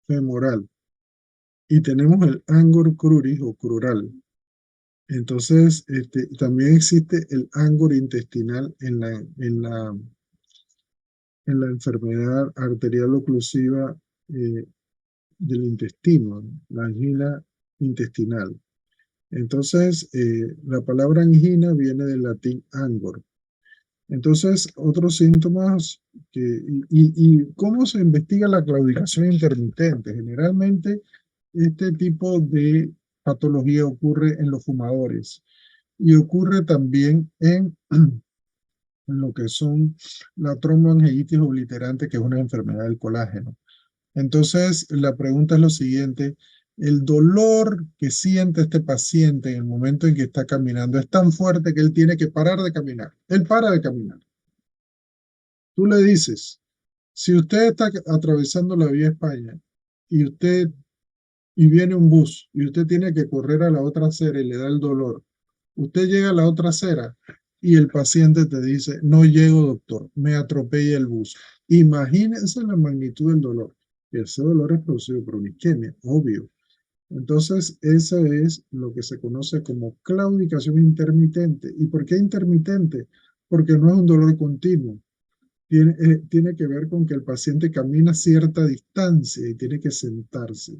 femoral y tenemos el angor cruris o crural. Entonces, también existe el angor intestinal en la enfermedad arterial oclusiva del intestino, ¿no? La angina intestinal. Entonces, la palabra angina viene del latín angor. Entonces, otros síntomas y cómo se investiga la claudicación intermitente. Generalmente, este tipo de patología ocurre en los fumadores y ocurre también en lo que son la tromboangiitis obliterante, que es una enfermedad del colágeno. Entonces, la pregunta es lo siguiente: el dolor que siente este paciente en el momento en que está caminando es tan fuerte que él tiene que parar de caminar. Él para de caminar. Tú le dices, si usted está atravesando la vía España y viene un bus y usted tiene que correr a la otra acera y le da el dolor, usted llega a la otra acera y el paciente te dice, no llego, doctor, me atropella el bus. Imagínense la magnitud del dolor. Ese dolor es producido por una isquemia, obvio. Entonces, eso es lo que se conoce como claudicación intermitente. ¿Y por qué intermitente? Porque no es un dolor continuo. Tiene que ver con que el paciente camina cierta distancia y tiene que sentarse.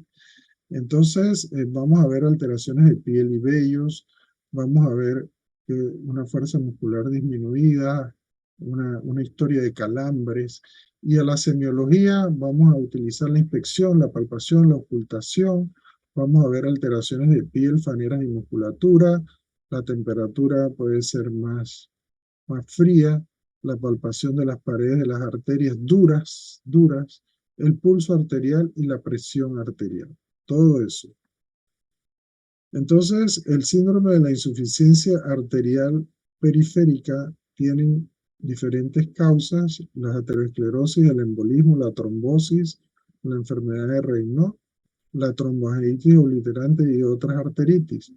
Entonces, vamos a ver alteraciones de piel y vellos, vamos a ver una fuerza muscular disminuida, una historia de calambres, y a la semiología vamos a utilizar la inspección, la palpación, la ocultación, vamos a ver alteraciones de piel, faneras y musculatura, la temperatura puede ser más fría, la palpación de las paredes de las arterias duras, el pulso arterial y la presión arterial. Todo eso. Entonces, el síndrome de la insuficiencia arterial periférica tiene diferentes causas: la aterosclerosis, el embolismo, la trombosis, la enfermedad de Raynaud, la tromboangiitis obliterante y otras arteritis.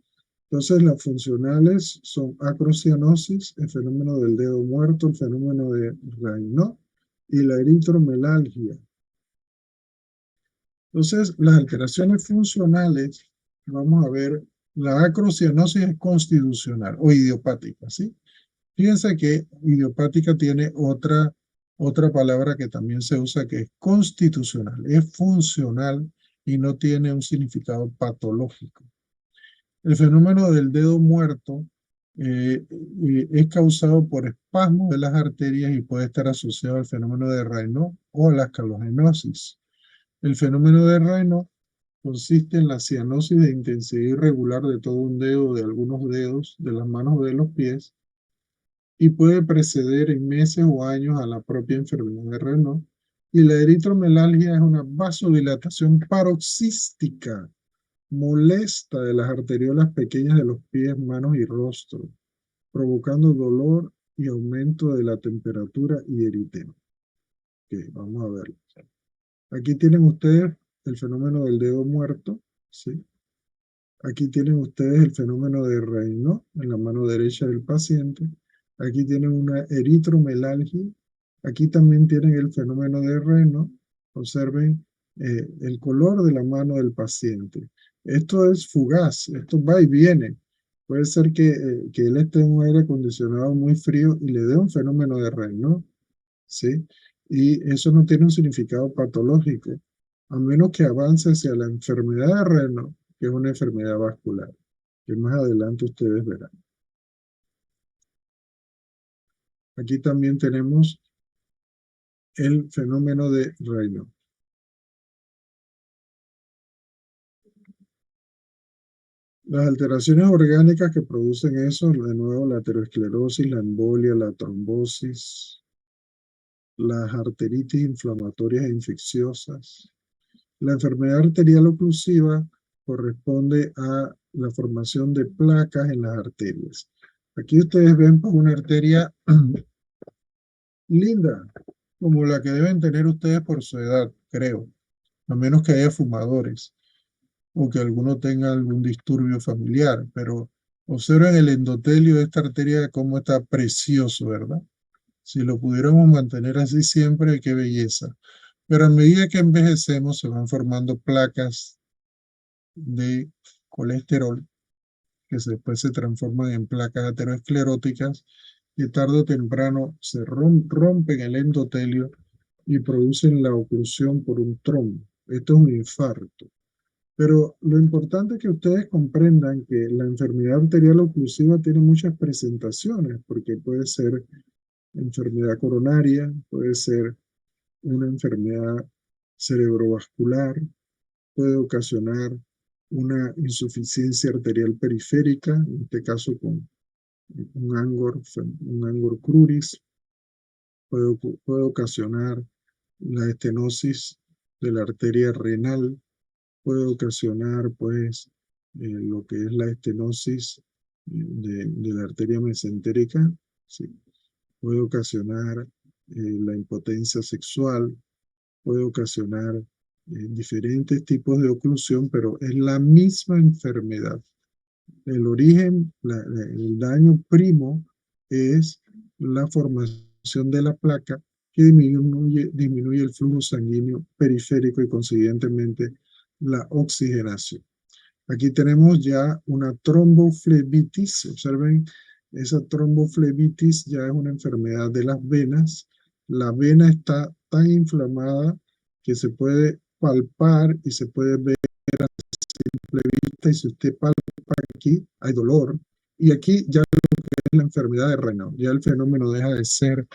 Entonces, las funcionales son acrocianosis, el fenómeno del dedo muerto, el fenómeno de Raynaud y la eritromelalgia. Entonces, las alteraciones funcionales, vamos a ver, la acrocianosis es constitucional o idiopática, ¿sí? Fíjense que idiopática tiene otra palabra que también se usa, que es constitucional, es funcional y no tiene un significado patológico. El fenómeno del dedo muerto Es causado por espasmos de las arterias y puede estar asociado al fenómeno de Raynaud o a la escalogenosis. El fenómeno de Raynaud consiste en la cianosis de intensidad irregular de todo un dedo o de algunos dedos de las manos o de los pies y puede preceder en meses o años a la propia enfermedad de Raynaud. Y la eritromelalgia es una vasodilatación paroxística molesta de las arteriolas pequeñas de los pies, manos y rostro, provocando dolor y aumento de la temperatura y eritema. Okay, vamos a verlo. Aquí tienen ustedes el fenómeno del dedo muerto, ¿sí? Aquí tienen ustedes el fenómeno de Raynaud en la mano derecha del paciente. Aquí tienen una eritromelalgia. Aquí también tienen el fenómeno de Raynaud. Observen el color de la mano del paciente. Esto es fugaz, esto va y viene. Puede ser que él esté en un aire acondicionado muy frío y le dé un fenómeno de Raynaud, ¿sí? Y eso no tiene un significado patológico, a menos que avance hacia la enfermedad de Raynaud, que es una enfermedad vascular, que más adelante ustedes verán. Aquí también tenemos el fenómeno de Raynaud. Las alteraciones orgánicas que producen eso, de nuevo, la aterosclerosis, la embolia, la trombosis, las arteritis inflamatorias e infecciosas. La enfermedad arterial oclusiva corresponde a la formación de placas en las arterias. Aquí ustedes ven pues, una arteria linda, como la que deben tener ustedes por su edad, creo, a menos que haya fumadores o que alguno tenga algún disturbio familiar, pero observen el endotelio de esta arteria cómo está precioso, ¿verdad? Si lo pudiéramos mantener así siempre, qué belleza. Pero a medida que envejecemos se van formando placas de colesterol que después se transforman en placas ateroscleróticas que tarde o temprano se rompen el endotelio y producen la oclusión por un trombo. Esto es un infarto. Pero lo importante es que ustedes comprendan que la enfermedad arterial oclusiva tiene muchas presentaciones, porque puede ser enfermedad coronaria, puede ser una enfermedad cerebrovascular, puede ocasionar una insuficiencia arterial periférica, en este caso con un angor cruris, puede ocasionar la estenosis de la arteria renal, puede ocasionar pues lo que es la estenosis de la arteria mesentérica, ¿sí? Puede ocasionar la impotencia sexual, puede ocasionar diferentes tipos de oclusión, pero es la misma enfermedad. El origen, el daño primo es la formación de la placa que disminuye el flujo sanguíneo periférico y consiguientemente la oxigenación. Aquí tenemos ya una tromboflebitis. Observen, esa tromboflebitis ya es una enfermedad de las venas. La vena está tan inflamada que se puede palpar y se puede ver a simple vista. Y si usted palpa aquí, hay dolor. Y aquí ya lo que es la enfermedad de Raynaud. Ya el fenómeno deja de ser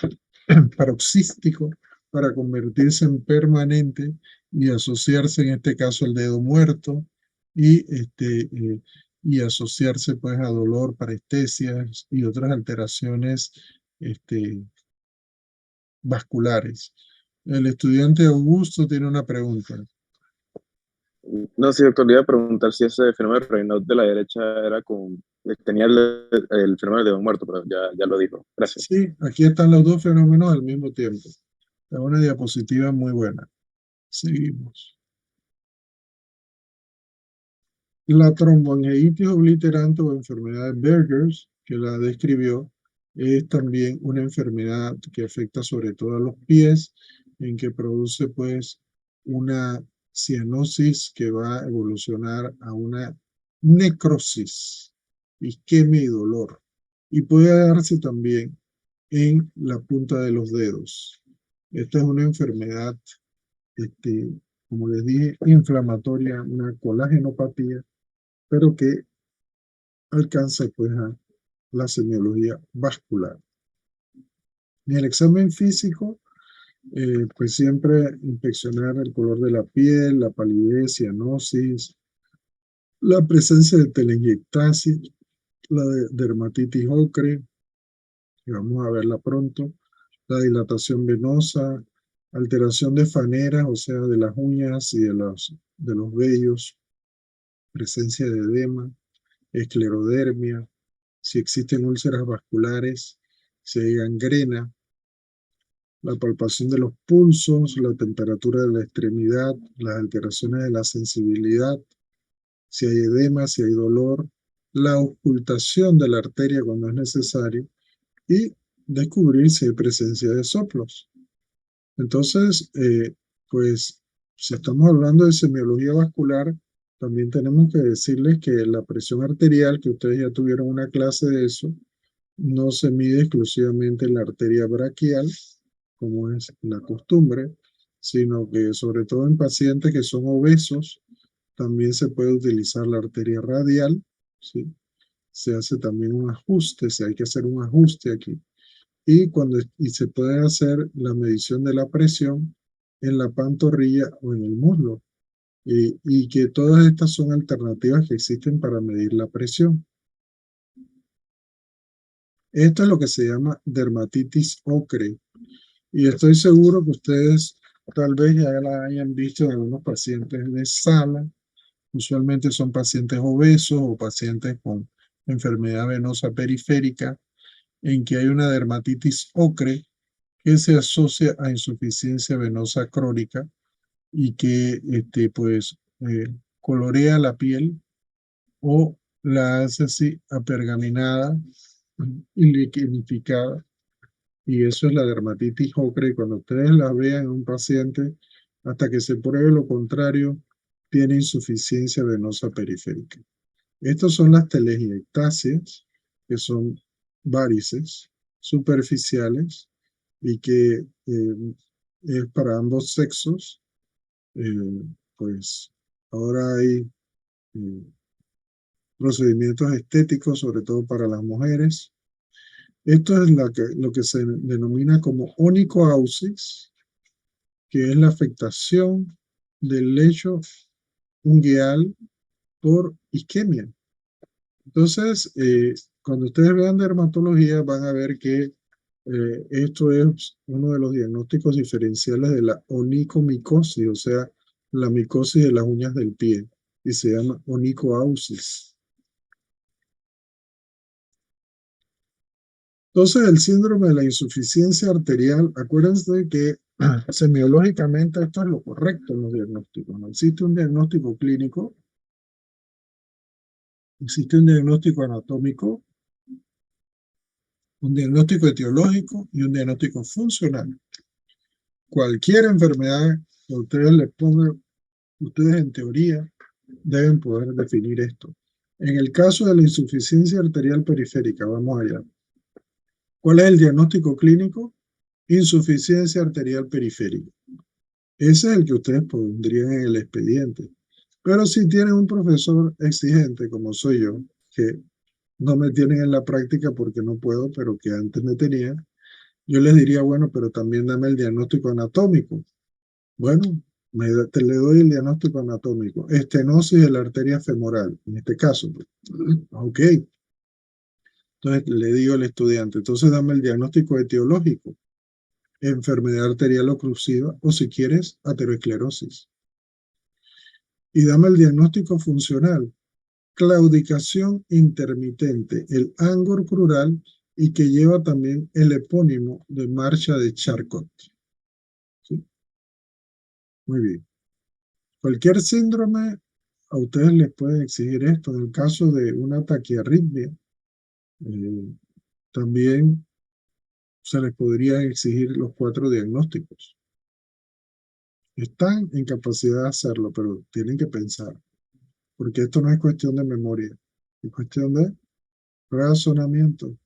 paroxístico para convertirse en permanente y asociarse en este caso al dedo muerto y asociarse pues a dolor, parestesias y otras alteraciones vasculares. El estudiante Augusto tiene una pregunta. No, sí, doctor, le iba a preguntar si ese fenómeno de Raynaud de la derecha era tenía el fenómeno de dedo muerto, pero ya lo dijo. Gracias. Sí, aquí están los dos fenómenos al mismo tiempo. Es una diapositiva muy buena. Seguimos. La tromboangeitis obliterante o enfermedad de Bergers, que la describió, es también una enfermedad que afecta sobre todo a los pies, en que produce pues una cianosis que va a evolucionar a una necrosis, isquemia y dolor. Y puede darse también en la punta de los dedos. Esta es una enfermedad, como les dije, inflamatoria, una colágenopatía, pero que alcanza pues la semiología vascular. En el examen físico, pues siempre inspeccionar el color de la piel, la palidez, cianosis, la presencia de telangiectasis, la dermatitis ocre, que vamos a verla pronto, la dilatación venosa, alteración de faneras, o sea, de las uñas y de los vellos, presencia de edema, esclerodermia, si existen úlceras vasculares, si hay gangrena, la palpación de los pulsos, la temperatura de la extremidad, las alteraciones de la sensibilidad, si hay edema, si hay dolor, la ocultación de la arteria cuando es necesario y descubrir si hay presencia de soplos. Entonces, pues, si estamos hablando de semiología vascular, también tenemos que decirles que la presión arterial, que ustedes ya tuvieron una clase de eso, no se mide exclusivamente en la arteria braquial, como es la costumbre, sino que sobre todo en pacientes que son obesos, también se puede utilizar la arteria radial, ¿sí? Se hace también un ajuste, hay que hacer un ajuste aquí. Y se puede hacer la medición de la presión en la pantorrilla o en el muslo. Y que todas estas son alternativas que existen para medir la presión. Esto es lo que se llama dermatitis ocre. Y estoy seguro que ustedes tal vez ya la hayan visto en algunos pacientes de sala. Usualmente son pacientes obesos o pacientes con enfermedad venosa periférica en que hay una dermatitis ocre que se asocia a insuficiencia venosa crónica y que pues colorea la piel o la hace así apergaminada y liquidificada. Y eso es la dermatitis ocre. Y cuando ustedes la vean en un paciente, hasta que se pruebe lo contrario, tiene insuficiencia venosa periférica. Estas son las telangiectasias, que son varices superficiales y que es para ambos sexos. Pues ahora hay procedimientos estéticos, sobre todo para las mujeres. Esto es lo que se denomina como onicoausis, que es la afectación del lecho ungueal por isquemia. Entonces, cuando ustedes vean dermatología, van a ver que esto es uno de los diagnósticos diferenciales de la onicomicosis, o sea, la micosis de las uñas del pie, y se llama onicoausis. Entonces, el síndrome de la insuficiencia arterial, acuérdense que semiológicamente esto es lo correcto en los diagnósticos. No existe un diagnóstico clínico, existe un diagnóstico anatómico, un diagnóstico etiológico y un diagnóstico funcional. Cualquier enfermedad que ustedes les pongan, ustedes en teoría deben poder definir esto. En el caso de la insuficiencia arterial periférica, vamos allá. ¿Cuál es el diagnóstico clínico? Insuficiencia arterial periférica. Ese es el que ustedes pondrían en el expediente. Pero si tienen un profesor exigente como soy yo, que no me tienen en la práctica porque no puedo, pero que antes me tenían, yo les diría, bueno, pero también dame el diagnóstico anatómico. Bueno, le doy el diagnóstico anatómico. Estenosis de la arteria femoral, en este caso. Ok. Entonces le digo al estudiante, entonces dame el diagnóstico etiológico. Enfermedad arterial oclusiva o si quieres, aterosclerosis. Y dame el diagnóstico funcional. Claudicación intermitente, el Angor crural y que lleva también el epónimo de marcha de Charcot. ¿Sí? Muy bien. Cualquier síndrome, a ustedes les pueden exigir esto. En el caso de una taquiarritmia, también se les podría exigir los 4 diagnósticos. Están en capacidad de hacerlo, pero tienen que pensar, porque esto no es cuestión de memoria, es cuestión de razonamiento.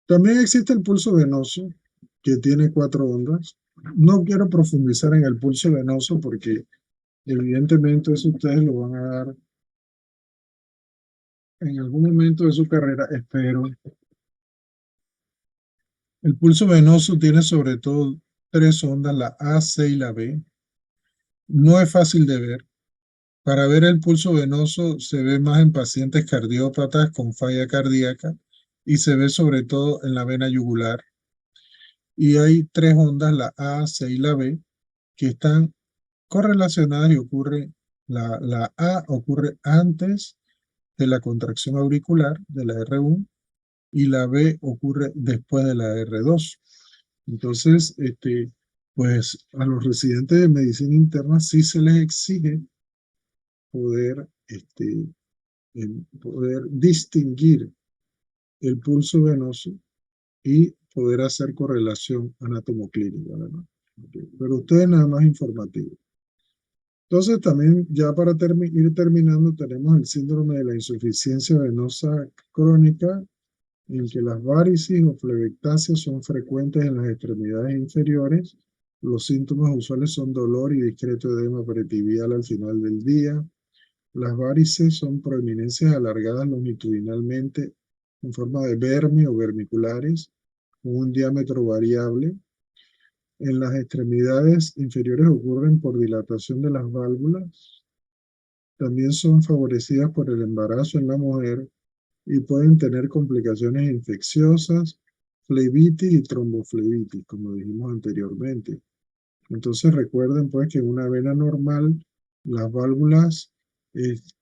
También existe el pulso venoso, que tiene 4 ondas. No quiero profundizar en el pulso venoso porque evidentemente eso ustedes lo van a dar en algún momento de su carrera, espero. El pulso venoso tiene sobre todo tres ondas, la A, C y la B. No es fácil de ver. Para ver el pulso venoso se ve más en pacientes cardiópatas con falla cardíaca y se ve sobre todo en la vena yugular. Y hay tres ondas, la A, C y la B, que están correlacionadas y ocurre, la A ocurre antes de la contracción auricular de la R1 y la B ocurre después de la R2. Entonces, pues a los residentes de medicina interna sí se les exige poder, poder distinguir el pulso venoso y poder hacer correlación anatomoclínica, ¿verdad? Pero ustedes nada más informativo. Entonces también ya para ir terminando tenemos el síndrome de la insuficiencia venosa crónica, en que las varices o flebectasias son frecuentes en las extremidades inferiores. Los síntomas usuales son dolor y discreto edema peritibial al final del día. Las varices son proeminencias alargadas longitudinalmente en forma de verme o vermiculares, con un diámetro variable. En las extremidades inferiores ocurren por dilatación de las válvulas. También son favorecidas por el embarazo en la mujer y pueden tener complicaciones infecciosas, flebitis y tromboflebitis, como dijimos anteriormente. Entonces recuerden pues que en una vena normal las válvulas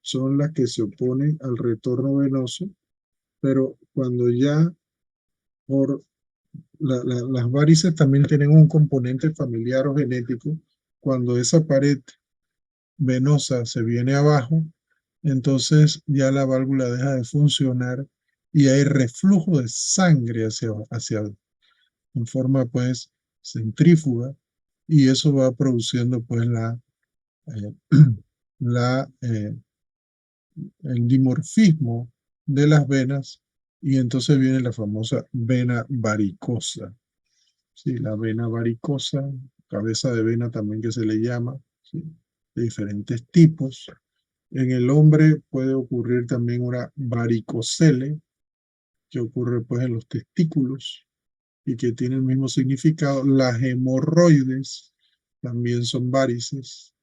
son las que se oponen al retorno venoso, pero cuando ya por las varices también tienen un componente familiar o genético, cuando esa pared venosa se viene abajo, entonces ya la válvula deja de funcionar y hay reflujo de sangre hacia en forma pues centrífuga y eso va produciendo pues eh, la, el dimorfismo de las venas y entonces viene la famosa vena varicosa. Sí, la vena varicosa, cabeza de vena también que se le llama, ¿sí? De diferentes tipos. En el hombre puede ocurrir también una varicocele, que ocurre pues en los testículos y que tiene el mismo significado. Las hemorroides también son varices.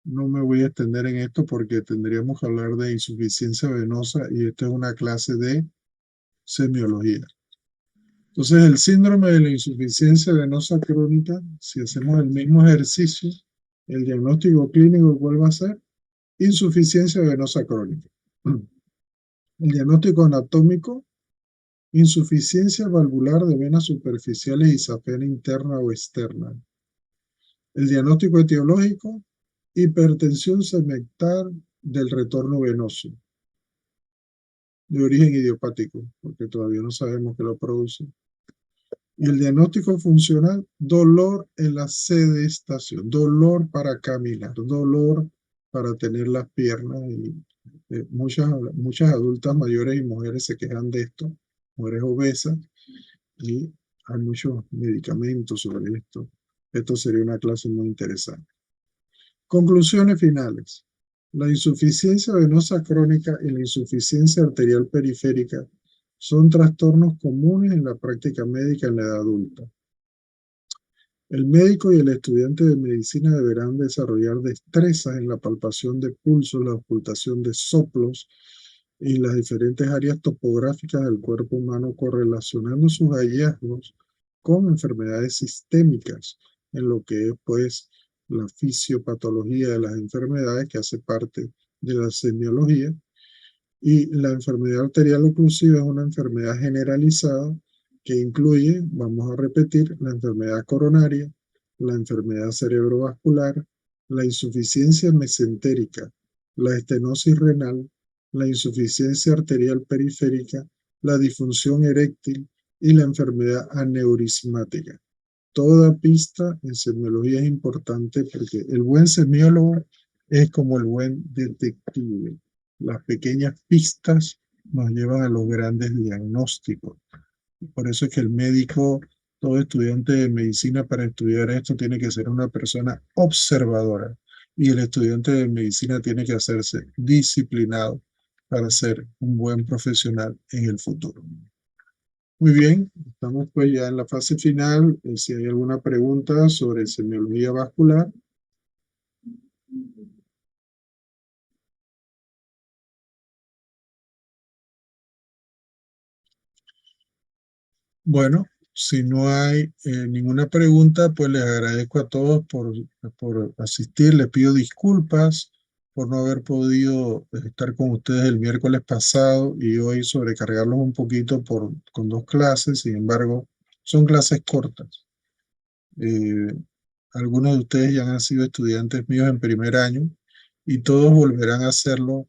No me voy a extender en esto porque tendríamos que hablar de insuficiencia venosa y esto es una clase de semiología. Entonces, el síndrome de la insuficiencia venosa crónica, si hacemos el mismo ejercicio, el diagnóstico clínico, ¿cuál va a ser? Insuficiencia venosa crónica. El diagnóstico anatómico, insuficiencia valvular de venas superficiales y safena interna o externa. El diagnóstico etiológico, hipertensión segmental del retorno venoso, de origen idiopático, porque todavía no sabemos qué lo produce. Y el diagnóstico funcional, dolor en la sedestación, dolor para caminar, dolor para tener las piernas. Y muchas adultas mayores y mujeres se quejan de esto, mujeres obesas, y hay muchos medicamentos sobre esto. Esto sería una clase muy interesante. Conclusiones finales. La insuficiencia venosa crónica y la insuficiencia arterial periférica son trastornos comunes en la práctica médica en la edad adulta. El médico y el estudiante de medicina deberán desarrollar destrezas en la palpación de pulsos, la ocultación de soplos y las diferentes áreas topográficas del cuerpo humano, correlacionando sus hallazgos con enfermedades sistémicas, en lo que es pues la fisiopatología de las enfermedades, que hace parte de la semiología. Y la enfermedad arterial oclusiva es una enfermedad generalizada que incluye, vamos a repetir, la enfermedad coronaria, la enfermedad cerebrovascular, la insuficiencia mesentérica, la estenosis renal, la insuficiencia arterial periférica, la disfunción eréctil y la enfermedad aneurismática. Toda pista en semiología es importante porque el buen semiólogo es como el buen detective. Las pequeñas pistas nos llevan a los grandes diagnósticos. Por eso es que el médico, todo estudiante de medicina para estudiar esto tiene que ser una persona observadora y el estudiante de medicina tiene que hacerse disciplinado para ser un buen profesional en el futuro. Muy bien, estamos pues ya en la fase final. Si hay alguna pregunta sobre semiología vascular. Bueno, si no hay ninguna pregunta, pues les agradezco a todos por asistir. Les pido disculpas por no haber podido estar con ustedes el miércoles pasado y hoy sobrecargarlos un poquito con 2 clases. Sin embargo, son clases cortas. Algunos de ustedes ya han sido estudiantes míos en primer año y todos volverán a hacerlo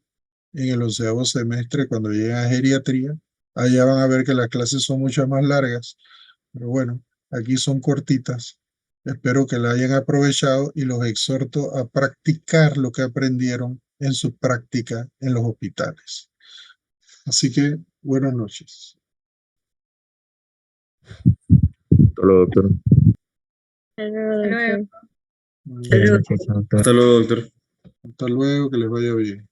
en el 11º semestre cuando lleguen a geriatría. Allá van a ver que las clases son mucho más largas, pero bueno, aquí son cortitas. Espero que la hayan aprovechado y los exhorto a practicar lo que aprendieron en su práctica en los hospitales. Así que buenas noches. Hasta luego, doctor. Hasta luego, doctor. Muy bien. Buenas noches, doctor. Hasta luego, doctor. Hasta luego, que les vaya bien.